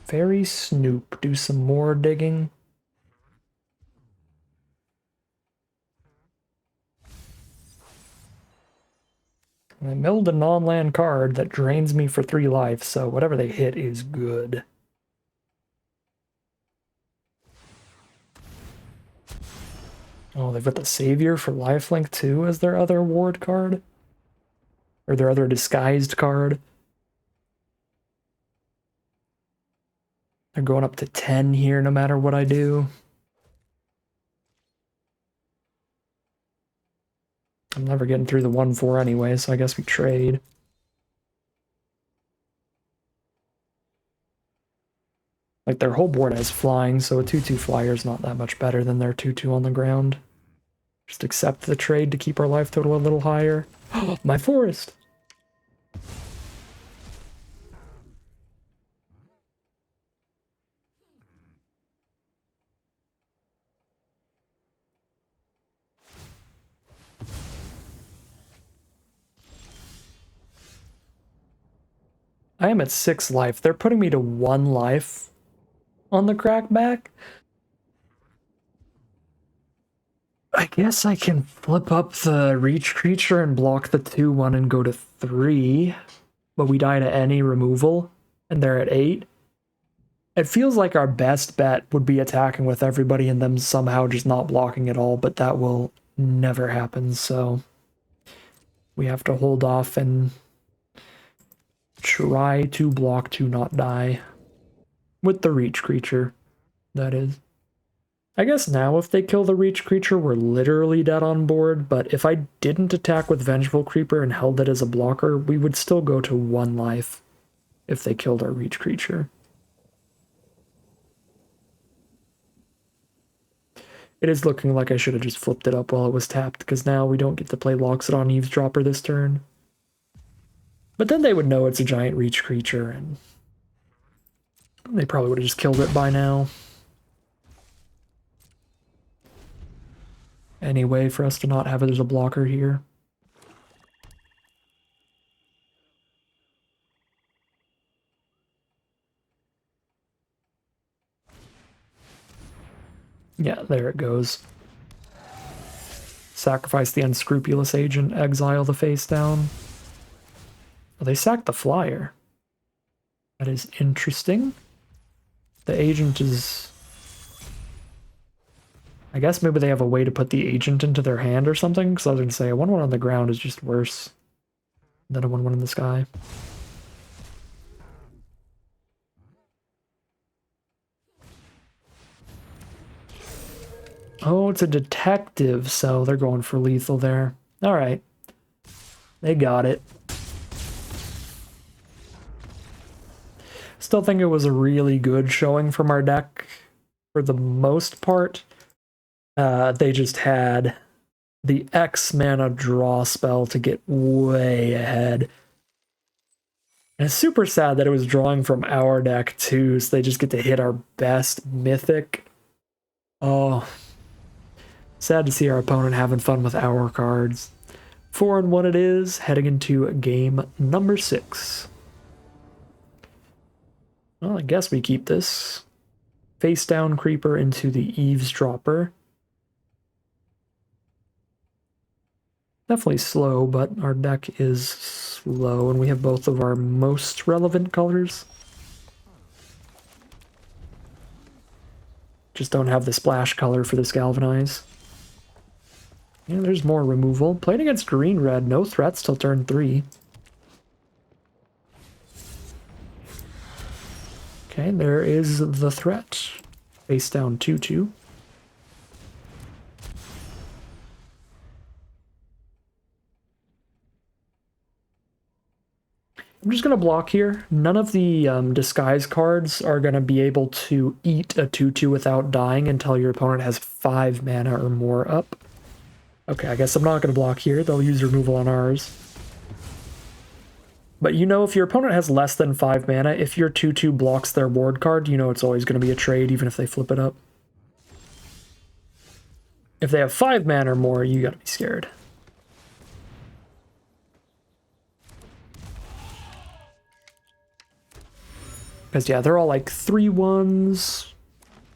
Fairy Snoop, do some more digging. I milled a non-land card that drains me for 3 life, so whatever they hit is good. Oh, they've got the Savior for lifelink too as their other ward card? Or their other disguised card? They're going up to 10 here no matter what I do. I'm never getting through the 1-4 anyway, so I guess we trade. Like, their whole board has flying, so a 2-2 flyer is not that much better than their 2-2 on the ground. Just accept the trade to keep our life total a little higher. My forest! I am at 6 life. They're putting me to 1 life on the crackback. I guess I can flip up the reach creature and block the 2-1 and go to 3. But we die to any removal, and they're at 8. It feels like our best bet would be attacking with everybody and them somehow just not blocking at all, but that will never happen, so we have to hold off and try to block to not die. With the reach creature, that is. I guess now if they kill the reach creature, we're literally dead on board, but if I didn't attack with Vengeful Creeper and held it as a blocker, we would still go to 1 life if they killed our reach creature. It is looking like I should have just flipped it up while it was tapped, because now we don't get to play Loxodon Eavesdropper this turn. But then they would know it's a giant reach creature, and they probably would have just killed it by now. Any way for us to not have it as a blocker here? Yeah, there it goes. Sacrifice the unscrupulous agent, exile the face down. Oh, they sacked the flyer. That is interesting. The agent is... I guess maybe they have a way to put the agent into their hand or something, because I was going to say a 1/1 on the ground is just worse than a 1/1 in the sky. Oh, it's a detective, so they're going for lethal there. All right. They got it. Still think it was a really good showing from our deck for the most part. They just had the X mana draw spell to get way ahead. And it's super sad that it was drawing from our deck too, so they just get to hit our best mythic. Oh, sad to see our opponent having fun with our cards. 4-1 it is, heading into game number 6. Well, I guess we keep this. Face down creeper into the eavesdropper. Definitely slow, but our deck is slow, and we have both of our most relevant colors. Just don't have the splash color for this Galvanize. Yeah, there's more removal. Playing against green-red, no threats till turn 3. Okay, there is the threat. Face down 2/2. I'm just going to block here. None of the disguise cards are going to be able to eat a 2/2 without dying until your opponent has 5 mana or more up. Okay, I guess I'm not going to block here. They'll use removal on ours. But you know, if your opponent has less than 5 mana, if your 2/2 blocks their ward card, you know it's always going to be a trade, even if they flip it up. If they have 5 mana or more, you got to be scared. Because, yeah, they're all like 3/1s,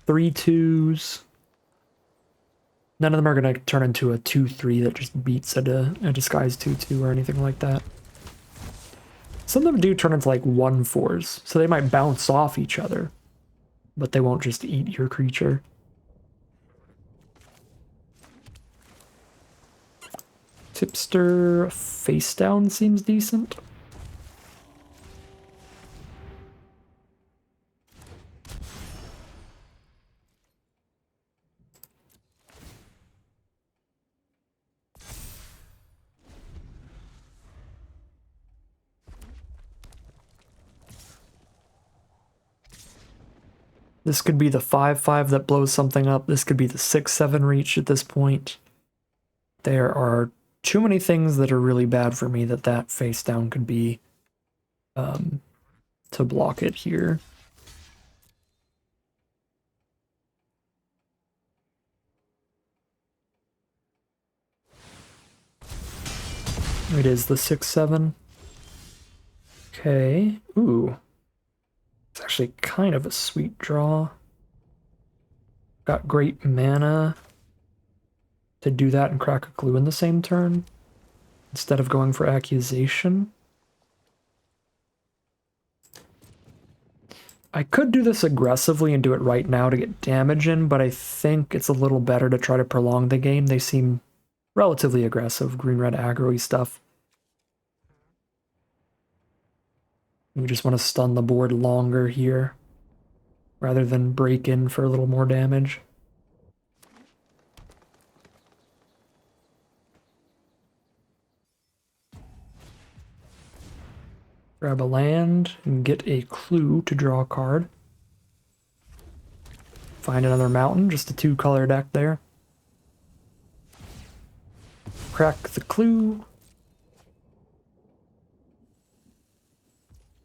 3/2s. None of them are going to turn into a 2/3 that just beats a disguise 2/2 or anything like that. Some of them do turn into like 1/4s, so they might bounce off each other, but they won't just eat your creature. Tipster face down seems decent. This could be the 5/5 that blows something up. This could be the 6/7 reach at this point. There are too many things that are really bad for me that face down could be to block it here. It is the 6/7. Okay. Ooh. It's actually kind of a sweet draw. Got great mana to do that and crack a clue in the same turn instead of going for accusation. I could do this aggressively and do it right now to get damage in, but I think it's a little better to try to prolong the game. They seem relatively aggressive, green-red aggro-y stuff. We just want to stun the board longer here, rather than break in for a little more damage. Grab a land and get a clue to draw a card. Find another mountain, just a 2-color deck there. Crack the clue.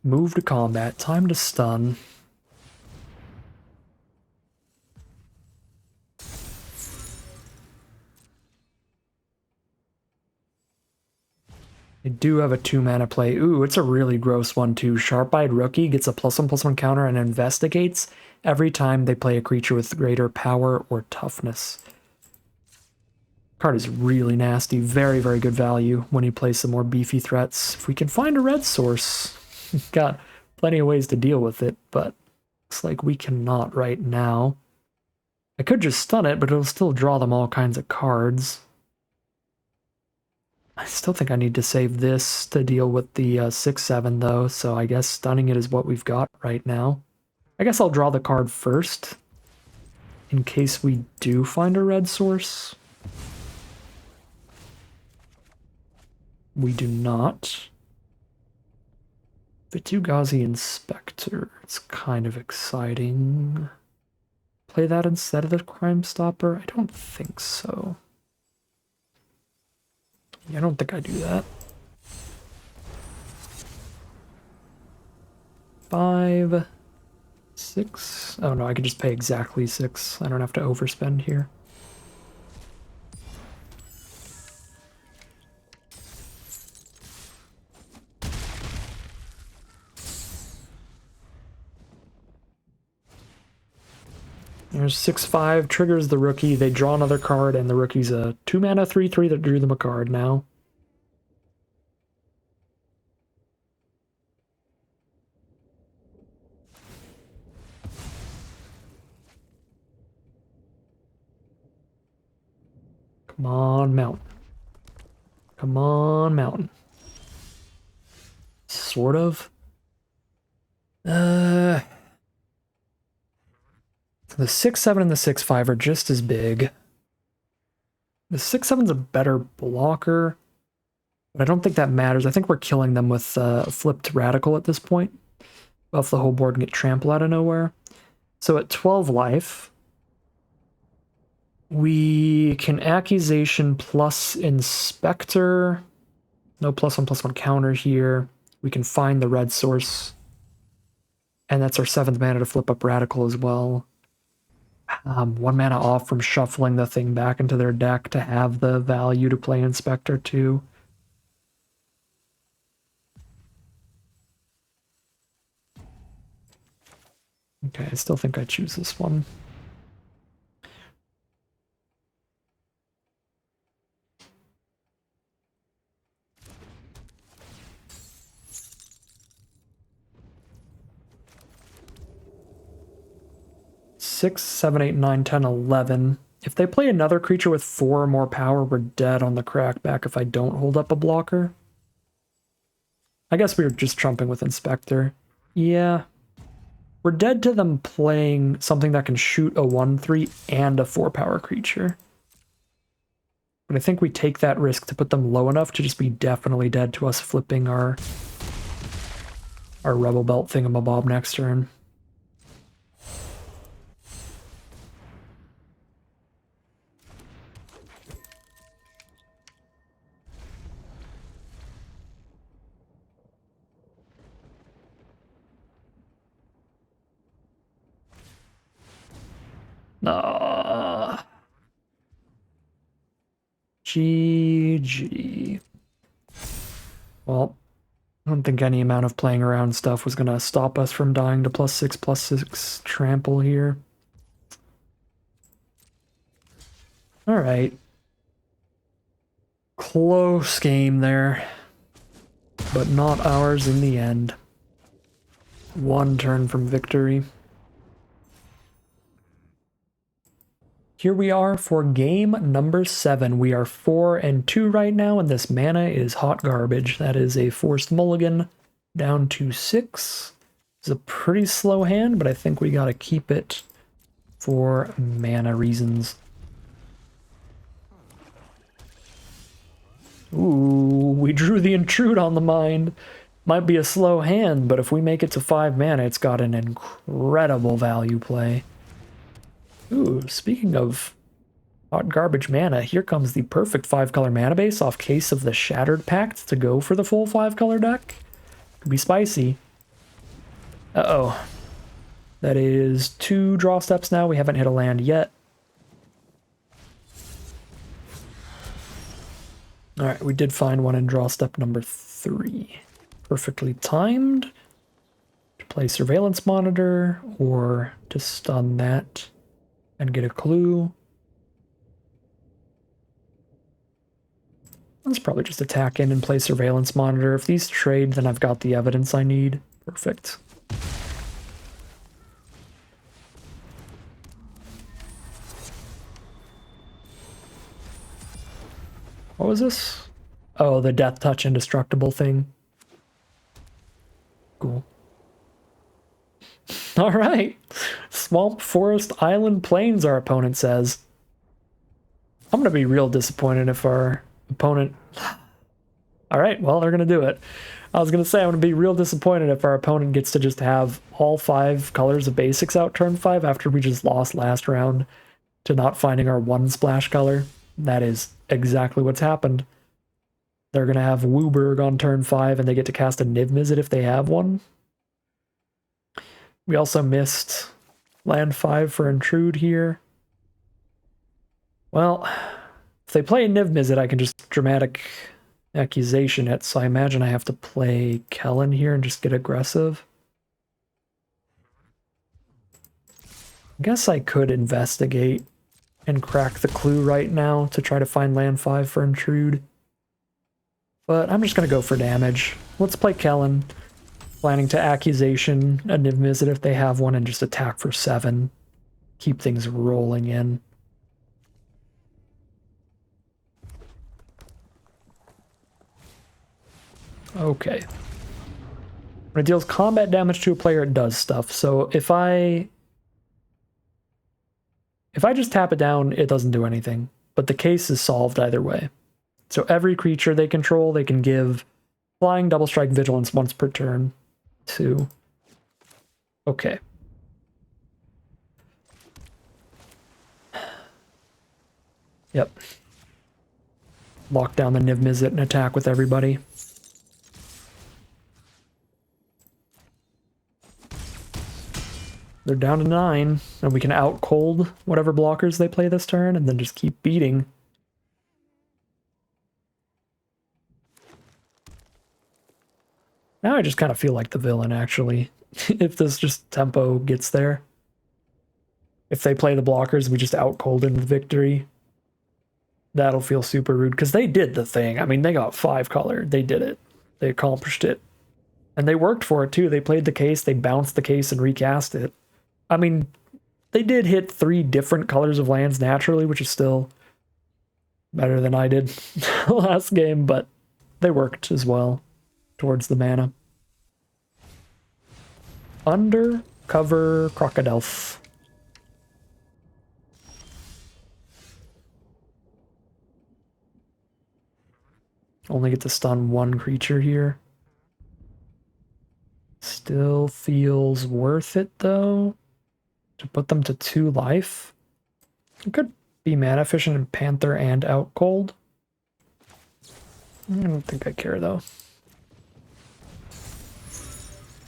Move to combat. Time to stun. I do have a 2-mana play. Ooh, it's a really gross one too. Sharp-Eyed Rookie gets a +1/+1 counter and investigates every time they play a creature with greater power or toughness. Card is really nasty. Very, very good value when you play some more beefy threats. If we can find a red source, we've got plenty of ways to deal with it, but looks like we cannot right now. I could just stun it, but it'll still draw them all kinds of cards. I still think I need to save this to deal with the 6/7 though, so I guess stunning it is what we've got right now. I guess I'll draw the card first, in case we do find a red source. We do not. Vitu-Ghazi Inspector. It's kind of exciting. Play that instead of the Crime Stopper? I don't think so. Yeah, I don't think I do that. 5, 6. Oh no, I could just pay exactly 6. I don't have to overspend here. There's 6/5, triggers the rookie, they draw another card, and the rookie's a 2-mana 3/3 that drew them a card now. Come on, mountain. Come on, mountain. Sort of. The 6/7 and the 6/5 are just as big. The 6/7's a better blocker, but I don't think that matters. I think we're killing them with flipped radical at this point. Buff the whole board and get trampled out of nowhere. So at 12 life, we can accusation plus inspector. No +1/+1 counter here. We can find the red source. And that's our 7th mana to flip up radical as well. 1 mana off from shuffling the thing back into their deck to have the value to play Inspector too. Okay, I still think I choose this one. Six, 7, 8, 9, 10, 11. If they play another creature with 4 or more power, we're dead on the crackback if I don't hold up a blocker. I guess we were just trumping with Inspector. Yeah. We're dead to them playing something that can shoot a 1/3 and a 4 power creature. But I think we take that risk to put them low enough to just be definitely dead to us flipping our Rebel Belt thingamabob next turn. GG. Well, I don't think any amount of playing around stuff was going to stop us from dying to +6/+6 trample here. All right. Close game there, but not ours in the end. One turn from victory. Here we are for game number 7. We are 4-2 right now, and this mana is hot garbage. That is a forced mulligan down to 6. It's a pretty slow hand, but I think we gotta keep it for mana reasons. Ooh, we drew the Intrude on the mind. Might be a slow hand, but if we make it to 5 mana, it's got an incredible value play. Ooh, speaking of hot garbage mana, here comes the perfect 5-color mana base off Case of the Shattered Pact to go for the full 5-color deck. Could be spicy. Uh-oh. That is 2 draw steps now. We haven't hit a land yet. Alright, we did find one in draw step number 3. Perfectly timed to play Surveillance Monitor or to stun that and get a clue. Let's probably just attack in and play Surveillance Monitor. If these trade, then I've got the evidence I need. Perfect. What was this? Oh, the Death Touch Indestructible thing. Cool. All right. Swamp, Forest, Island, Plains, our opponent says. I'm going to be real disappointed if our opponent... All right, well, they're going to do it. I was going to say I'm going to be real disappointed if our opponent gets to just have all 5 colors of basics out turn 5 after we just lost last round to not finding our 1 splash color. That is exactly what's happened. They're going to have Wooburg on turn 5 and they get to cast a Niv Mizzet if they have one. We also missed land 5 for Intrude here. Well, if they play Niv Mizzet, I can just Dramatic Accusation it, so I imagine I have to play Kellen here and just get aggressive. I guess I could investigate and crack the clue right now to try to find land 5 for Intrude. But I'm just going to go for damage. Let's play Kellen. Planning to Accusation a Niv Mizzet if they have one and just attack for 7. Keep things rolling in. Okay. When it deals combat damage to a player, it does stuff. So if I just tap it down, it doesn't do anything. But the case is solved either way. So every creature they control, they can give Flying, Double Strike, Vigilance once per turn to... Okay. Yep. Lock down the Niv Mizzet and attack with everybody. They're down to 9, and we can out cold whatever blockers they play this turn, and then just keep beating. Now I just kind of feel like the villain, actually, if this just tempo gets there. If they play the blockers, we just out cold into victory. That'll feel super rude, because they did the thing. I mean, they got 5 color. They did it. They accomplished it. And they worked for it, too. They played the case, they bounced the case, and recast it. I mean, they did hit 3 different colors of lands naturally, which is still better than I did last game, but they worked as well towards the mana. Undercover Crocodile. Only get to stun 1 creature here. Still feels worth it, though, to put them to 2 life. It could be mana efficient in Panther and out cold. I don't think I care, though.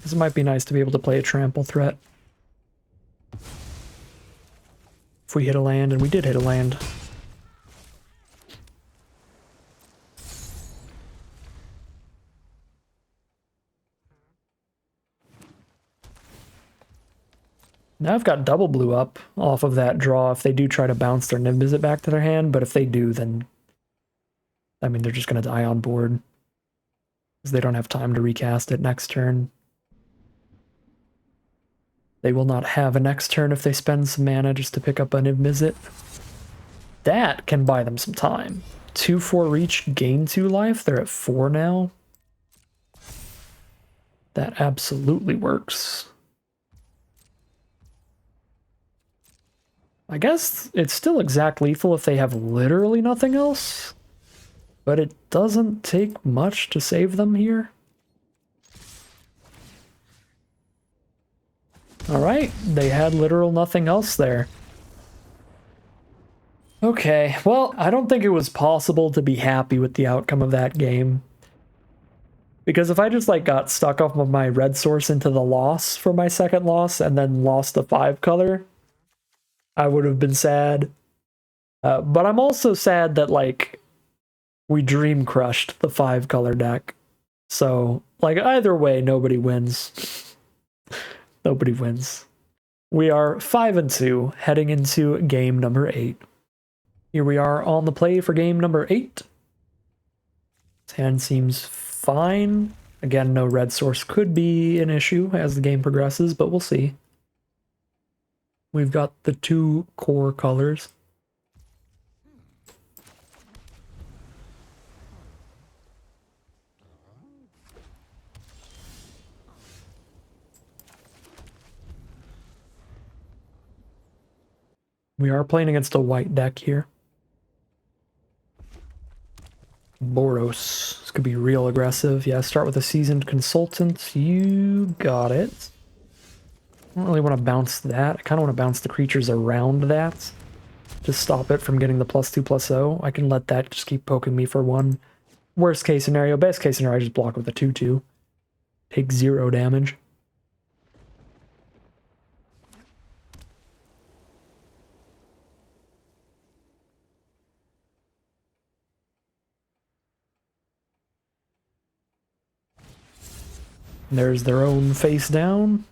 This might be nice to be able to play a trample threat. If we hit a land, and we did hit a land. Now I've got double blue up off of that draw if they do try to bounce their Niv Mizzet back to their hand, but if they do, then I mean, they're just going to die on board because they don't have time to recast it next turn. They will not have a next turn if they spend some mana just to pick up an Invizit. That can buy them some time. 2-4 reach, gain 2 life. They're at 4 now. That absolutely works. I guess it's still exact lethal if they have literally nothing else, but it doesn't take much to save them here. Alright, they had literal nothing else there. Okay, well, I don't think it was possible to be happy with the outcome of that game. Because if I just like got stuck off of my red source into the loss for my second loss and then lost the 5 color, I would have been sad. But I'm also sad that like we dream crushed the 5 color deck. So like either way, nobody wins. Nobody wins. We are 5-2 heading into game number 8. Here we are on the play for game number 8. This hand seems fine. Again, no red source could be an issue as the game progresses, but we'll see. We've got the 2 core colors. We are playing against a white deck here. Boros. This could be real aggressive. Yeah, start with a seasoned consultant. You got it. I don't really want to bounce that. I kind of want to bounce the creatures around that to stop it from getting the +2/+0. I can let that just keep poking me for 1. Worst case scenario. Best case scenario, I just block with a 2/2. Take 0 damage. There's their own face down.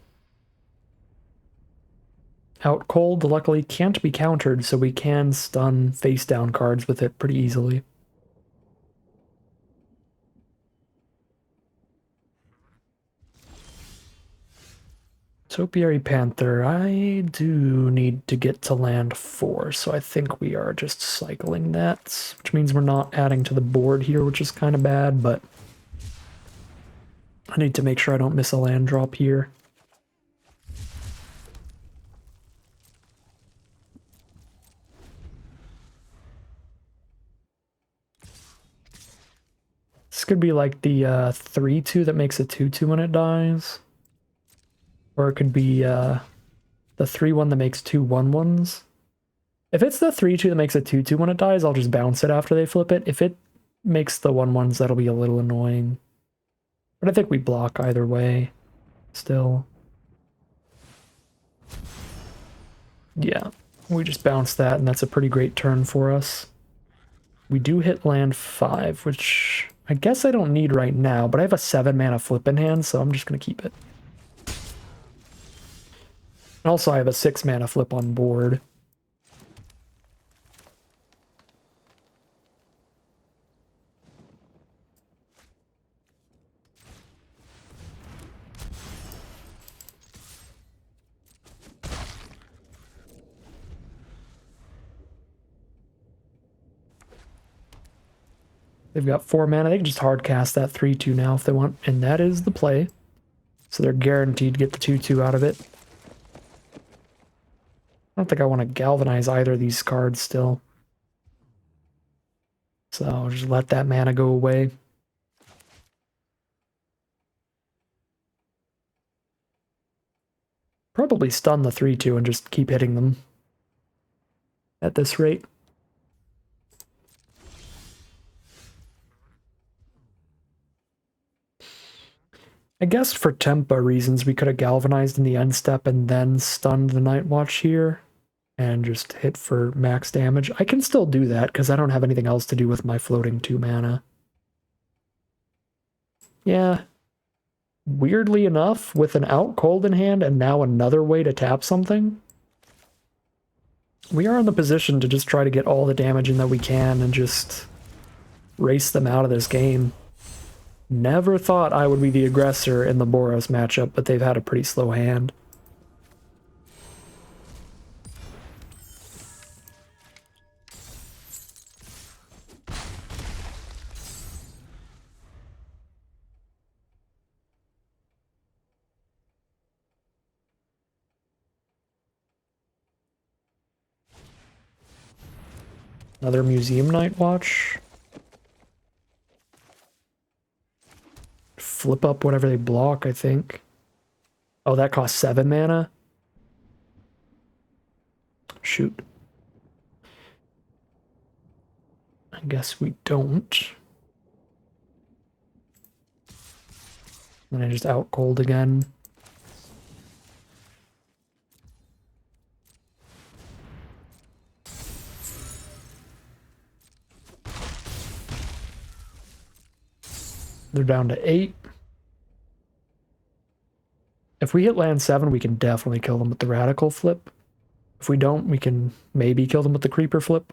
Out cold luckily can't be countered, so we can stun face down cards with it pretty easily. Topiary Panther, I do need to get to land 4, so I think we are just cycling that, which means we're not adding to the board here, which is kind of bad, but I need to make sure I don't miss a land drop here. This could be like the 3/2 that makes a 2/2 when it dies. Or it could be the 3/1 that makes 2 1/1s. If it's the 3/2 that makes a 2/2 when it dies, I'll just bounce it after they flip it. If it makes the 1/1s, that'll be a little annoying. But I think we block either way, still. Yeah, we just bounce that, and that's a pretty great turn for us. We do hit land 5, which I guess I don't need right now, but I have a 7 mana flip in hand, so I'm just going to keep it. And also I have a 6 mana flip on board. They've got 4 mana. They can just hard cast that 3/2 now if they want, and that is the play. So they're guaranteed to get the 2/2 out of it. I don't think I want to galvanize either of these cards still. So I'll just let that mana go away. Probably stun the 3/2 and just keep hitting them at this rate. I guess for tempo reasons, we could have galvanized in the end step and then stunned the Night Watch here and just hit for max damage. I can still do that because I don't have anything else to do with my floating 2 mana. Yeah. Weirdly enough, with an out cold in hand and now another way to tap something, we are in the position to just try to get all the damage in that we can and just race them out of this game. Never thought I would be the aggressor in the Boros matchup, but they've had a pretty slow hand. Another Museum Night Watch. Flip up whatever they block, I think. Oh, that costs 7 mana? Shoot. I guess we don't. And I just out cold again. They're down to 8. If we hit land 7, we can definitely kill them with the Radical flip. If we don't, we can maybe kill them with the Creeper flip.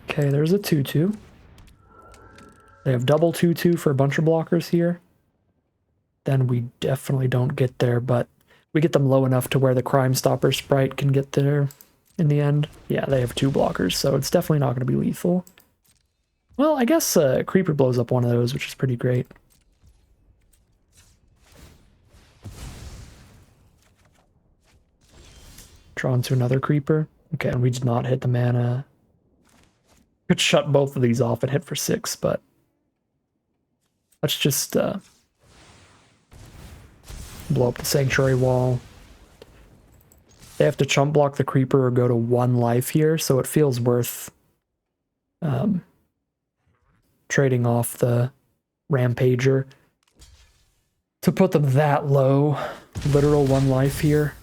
Okay, there's a 2/2. They have double 2/2 for a bunch of blockers here. Then we definitely don't get there, but we get them low enough to where the Crime Stopper sprite can get there in the end. Yeah, they have 2 blockers, so it's definitely not going to be lethal. Well, I guess Creeper blows up one of those, which is pretty great. Drawn to another Creeper. Okay, and we did not hit the mana. Could shut both of these off and hit for 6, but let's just blow up the Sanctuary Wall. They have to chump block the Creeper or go to 1 life here, so it feels worth trading off the Rampager to put them that low. Literal 1 life here.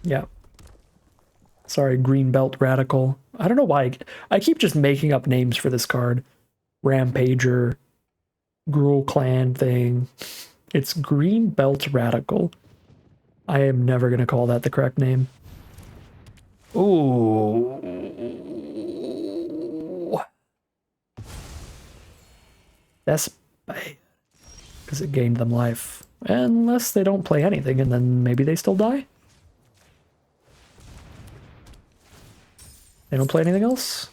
Yeah. Sorry, Green Belt Radical. I don't know why. I keep just making up names for this card. Rampager, Gruul Clan thing. It's Green Belt Radical. I am never going to call that the correct name. Ooh. That's bad. Because it gained them life. Unless they don't play anything, and then maybe they still die? They don't play anything else?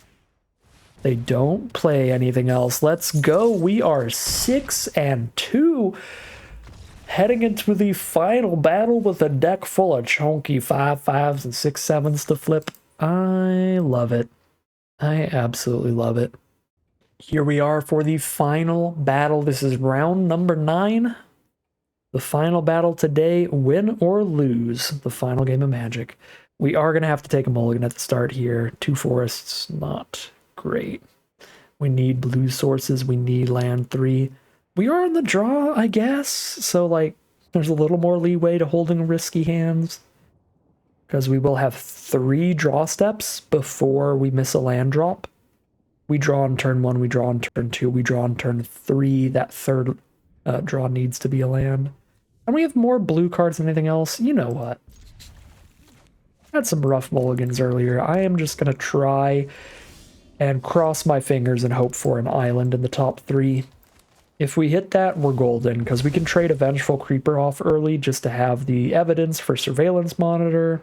They don't play anything else. Let's go. We are 6-2. Heading into the final battle with a deck full of chunky 5/5s and 6/7s to flip. I love it. I absolutely love it. Here we are for the final battle. This is round number 9. The final battle today, win or lose the final game of Magic. We are going to have to take a mulligan at the start here. 2 forests, not great. We need blue sources. We need land 3. We are in the draw, I guess. So, like, there's a little more leeway to holding risky hands. Because we will have 3 draw steps before we miss a land drop. We draw on turn 1, we draw on turn 2, we draw on turn 3. That third draw needs to be a land. And we have more blue cards than anything else. You know what? I had some rough mulligans earlier. I am just going to try and cross my fingers and hope for an island in the top 3. If we hit that, we're golden, because we can trade a Vengeful Creeper off early just to have the evidence for Surveillance Monitor.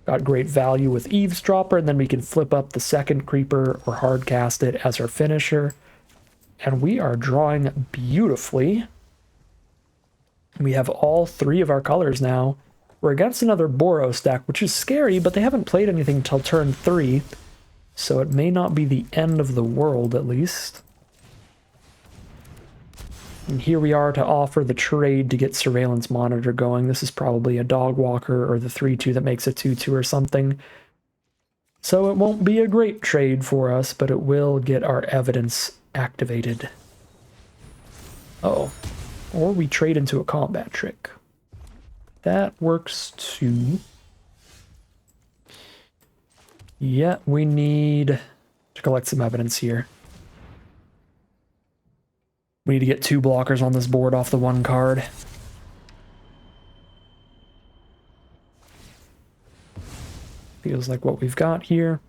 Got great value with Eavesdropper, and then we can flip up the second Creeper or hardcast it as our finisher. And we are drawing beautifully. We have all 3 of our colors now. We're against another Boros deck, which is scary, but they haven't played anything until turn 3. So it may not be the end of the world, at least. And here we are to offer the trade to get Surveillance Monitor going. This is probably a Dog Walker or the 3/2 that makes a 2/2 or something. So it won't be a great trade for us, but it will get our evidence activated. Uh-oh. Or we trade into a combat trick. That works too. Yeah, we need to collect some evidence here. We need to get 2 blockers on this board off the 1 card. Feels like what we've got here.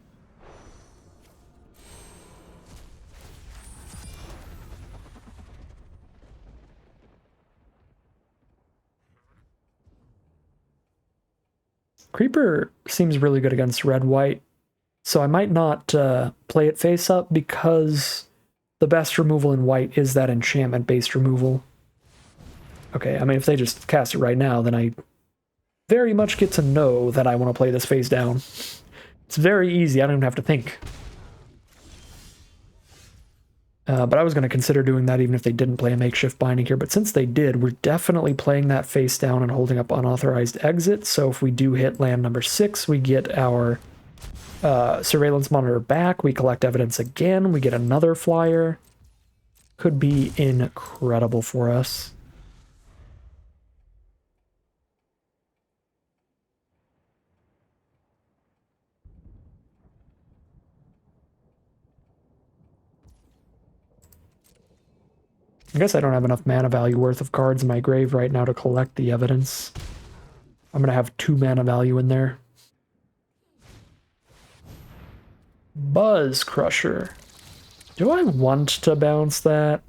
Creeper seems really good against red-white. So I might not play it face up because the best removal in white is that enchantment-based removal. Okay, I mean, if they just cast it right now, then I very much get to know that I want to play this face down. It's very easy, I don't even have to think. But I was going to consider doing that even if they didn't play a makeshift binding here. But since they did, we're definitely playing that face down and holding up unauthorized exit. So if we do hit land number 6, we get our surveillance monitor back. We collect evidence again. We get another flyer. Could be incredible for us. I guess I don't have enough mana value worth of cards in my grave right now to collect the evidence. I'm going to have 2 mana value in there. Buzz Crusher. Do I want to bounce that?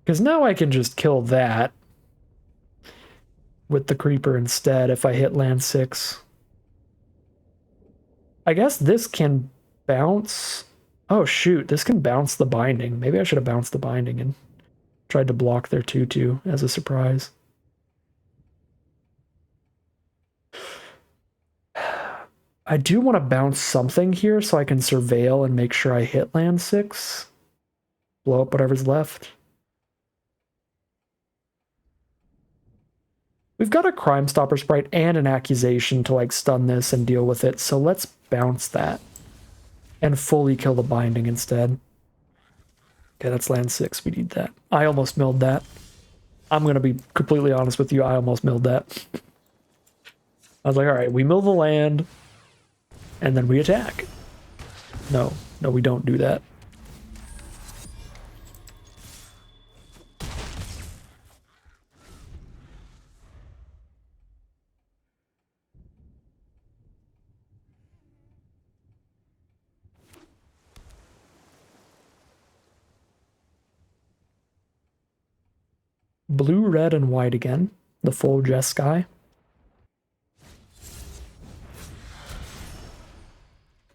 Because now I can just kill that with the creeper instead if I hit land 6. I guess this can bounce. Oh shoot, this can bounce the binding. Maybe I should have bounced the binding and tried to block their 2/2 as a surprise. I do want to bounce something here so I can surveil and make sure I hit land 6. Blow up whatever's left. We've got a Crime Stopper sprite and an accusation to like stun this and deal with it, so let's bounce that and fully kill the binding instead. Okay, that's land 6. We need that. I almost milled that. I'm going to be completely honest with you. I almost milled that. I was like, all right, we mill the land and then we attack. No, we don't do that. Blue, red, and white again. The full Jeskai.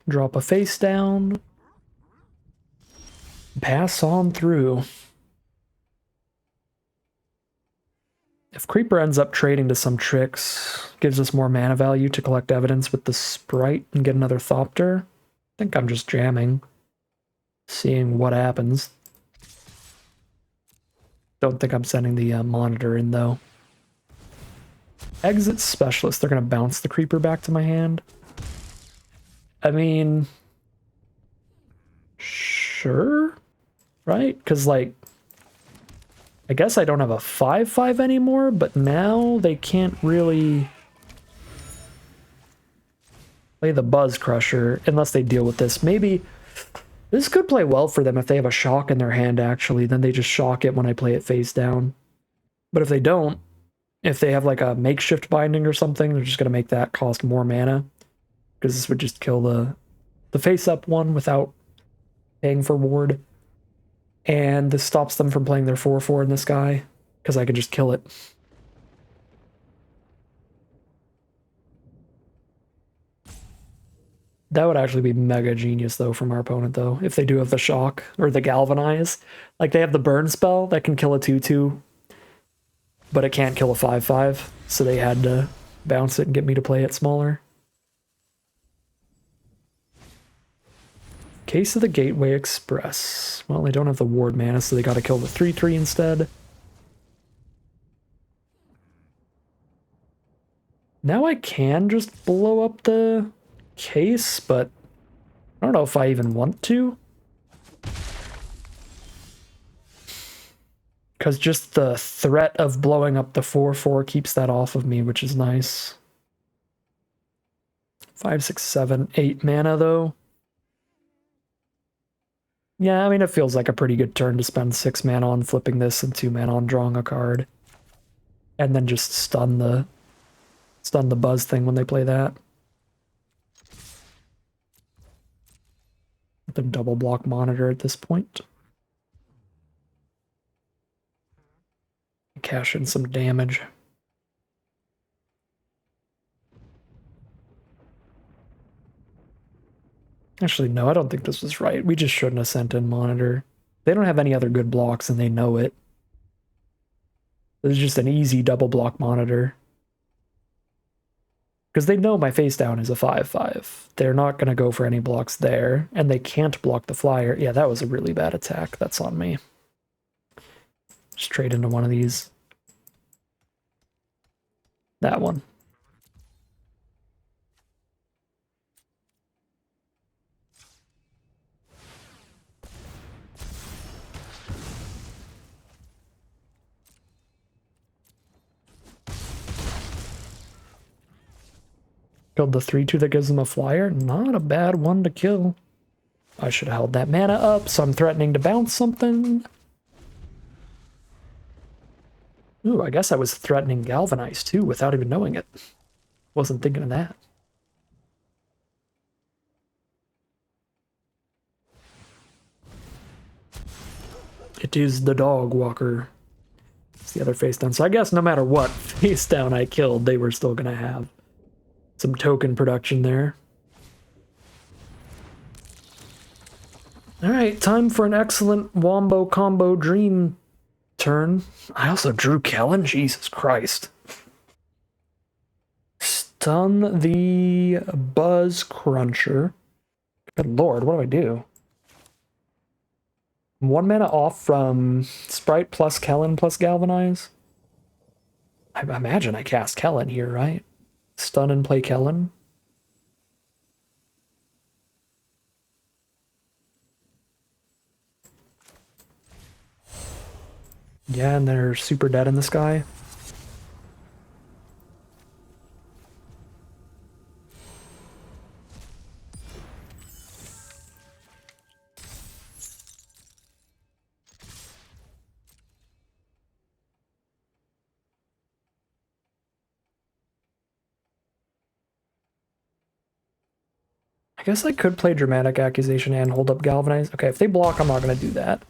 Drop a face down. Pass on through. If Creeper ends up trading to some tricks, gives us more mana value to collect evidence with the sprite and get another Thopter, I think I'm just jamming. Seeing what happens. Don't think I'm sending the monitor in, though. Exit Specialist. They're going to bounce the Creeper back to my hand. I mean... Sure? Right? Because, like... I guess I don't have a 5/5 anymore, but now they can't really play the Buzz Crusher unless they deal with this. Maybe this could play well for them if they have a shock in their hand, actually. Then they just shock it when I play it face down. But if they don't, if they have like a makeshift binding or something, they're just going to make that cost more mana. Because this would just kill the face-up one without paying for ward. And this stops them from playing their 4/4 in this guy, because I can just kill it. That would actually be mega genius, though, from our opponent, though, if they do have the shock or the galvanize. Like, they have the burn spell that can kill a 2/2, but it can't kill a 5/5, so they had to bounce it and get me to play it smaller. Case of the Gateway Express. Well, they don't have the ward mana, so they gotta kill the 3/3 instead. Now I can just blow up the case, but I don't know if I even want to. Because just the threat of blowing up the 4/4 keeps that off of me, which is nice. 5, 6, 7, 8 mana, though. Yeah, I mean, it feels like a pretty good turn to spend 6 mana on flipping this and 2 mana on drawing a card. And then just stun the Buzz thing when they play that. The double block monitor at this point. Cash in some damage. Actually, no, I don't think this was right. We just shouldn't have sent in Monitor. They don't have any other good blocks, and they know it. This is just an easy double block Monitor. Because they know my face down is a 5/5. They're not going to go for any blocks there, and they can't block the flyer. Yeah, that was a really bad attack. That's on me. Just trade into one of these. That one. Killed the 3/2 that gives them a flyer. Not a bad one to kill. I should have held that mana up, so I'm threatening to bounce something. Ooh, I guess I was threatening Galvanize too without even knowing it. Wasn't thinking of that. It is the dog walker. It's the other face down. So I guess no matter what face down I killed, they were still going to have some token production there. All right, time for an excellent Wombo combo dream turn. I also drew Kellen. Jesus Christ. Stun the Buzz Cruncher. Good lord, what do I do? 1 mana off from Sprite plus Kellen plus Galvanize. I imagine I cast Kellen here, right? Stun and play Kellen. Yeah, and they're super dead in the sky. I guess I could play Dramatic Accusation and hold up Galvanize. Okay, if they block, I'm not going to do that.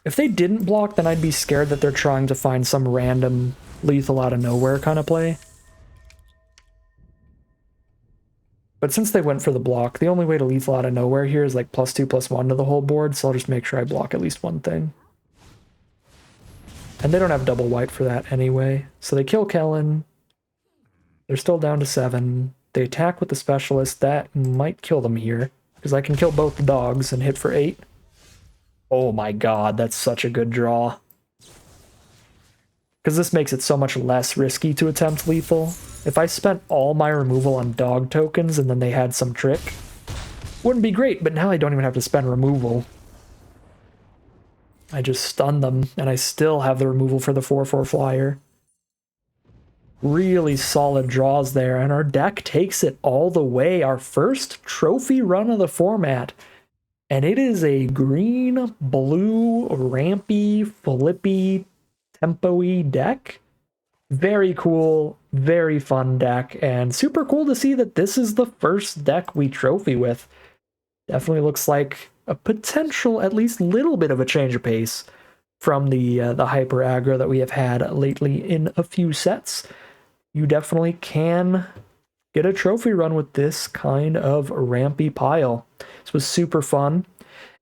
If they didn't block, then I'd be scared that they're trying to find some random lethal out of nowhere kind of play. But since they went for the block, the only way to lethal out of nowhere here is like +2/+1 to the whole board, so I'll just make sure I block at least one thing. And they don't have double white for that anyway. So they kill Kellen. They're still down to 7. They attack with the specialist. That might kill them here, because I can kill both the dogs and hit for 8. Oh my god, that's such a good draw. Because this makes it so much less risky to attempt lethal. If I spent all my removal on dog tokens and then they had some trick, wouldn't be great, but now I don't even have to spend removal. I just stun them, and I still have the removal for the 4/4 flyer. Really solid draws there, and our deck takes it all the way. Our first trophy run of the format. And it is a green, blue, rampy, flippy, tempo-y deck. Very cool, very fun deck, and super cool to see that this is the first deck we trophy with. Definitely looks like a potential, at least little bit of a change of pace from the hyper aggro that we have had lately in a few sets. You definitely can get a trophy run with this kind of rampy pile. This was super fun.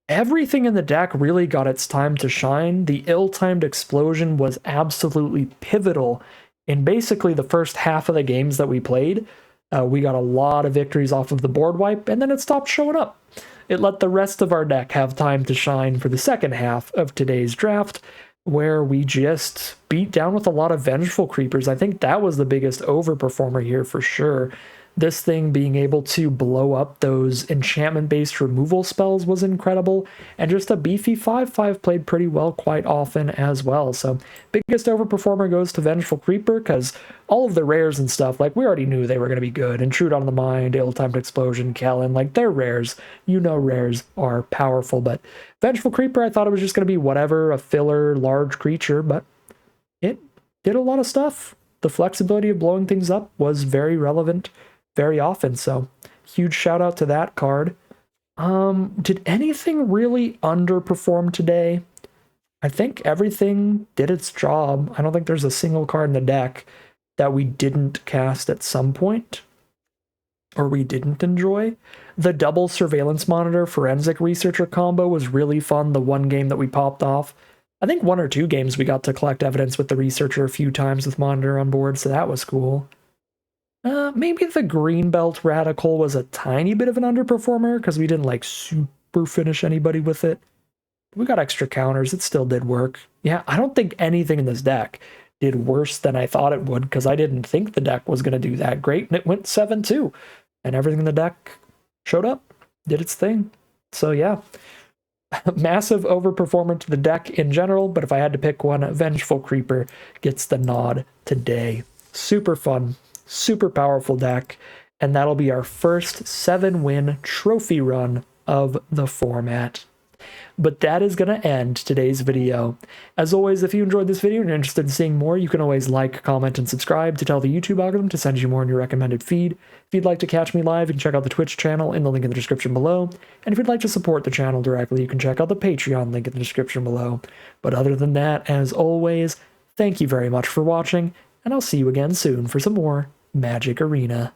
Everything in the deck really got its time to shine. The ill-timed explosion was absolutely pivotal in basically the first half of the games that we played. We got a lot of victories off of the board wipe, and then it stopped showing up. It let the rest of our deck have time to shine for the second half of today's draft, where we just beat down with a lot of Vengeful Creepers. I think that was the biggest overperformer here for sure. This thing being able to blow up those enchantment-based removal spells was incredible, and just a beefy 5/5 played pretty well quite often as well. So biggest overperformer goes to Vengeful Creeper, because all of the rares and stuff, like, we already knew they were going to be good. Intrude on the Mind, Ill-Timed Explosion, Kellen, like, they're rares. You know rares are powerful, but Vengeful Creeper, I thought it was just going to be whatever, a filler, large creature, but it did a lot of stuff. The flexibility of blowing things up was very relevant very often, so huge shout out to that card. Did anything really underperform today? I think everything did its job. I don't think there's a single card in the deck that we didn't cast at some point. or we didn't enjoy. The double surveillance monitor forensic researcher combo was really fun. The one game that we popped off. I think 1 or 2 games we got to collect evidence with the researcher a few times with monitor on board, so that was cool. Maybe the Greenbelt Radical was a tiny bit of an underperformer because we didn't like super finish anybody with it. We got extra counters. It still did work. Yeah, I don't think anything in this deck did worse than I thought it would because I didn't think the deck was going to do that great, and it went 7-2. And everything in the deck showed up, did its thing. So yeah, massive overperformance to the deck in general, but if I had to pick one, Vengeful Creeper gets the nod today. Super fun, super powerful deck, and that'll be our first 7-win trophy run of the format. But that is going to end today's video. As always, if you enjoyed this video and you're interested in seeing more, you can always like, comment, and subscribe to tell the YouTube algorithm to send you more in your recommended feed. If you'd like to catch me live, you can check out the Twitch channel in the link in the description below. And if you'd like to support the channel directly, you can check out the Patreon link in the description below. But other than that, as always, thank you very much for watching, and I'll see you again soon for some more Magic Arena.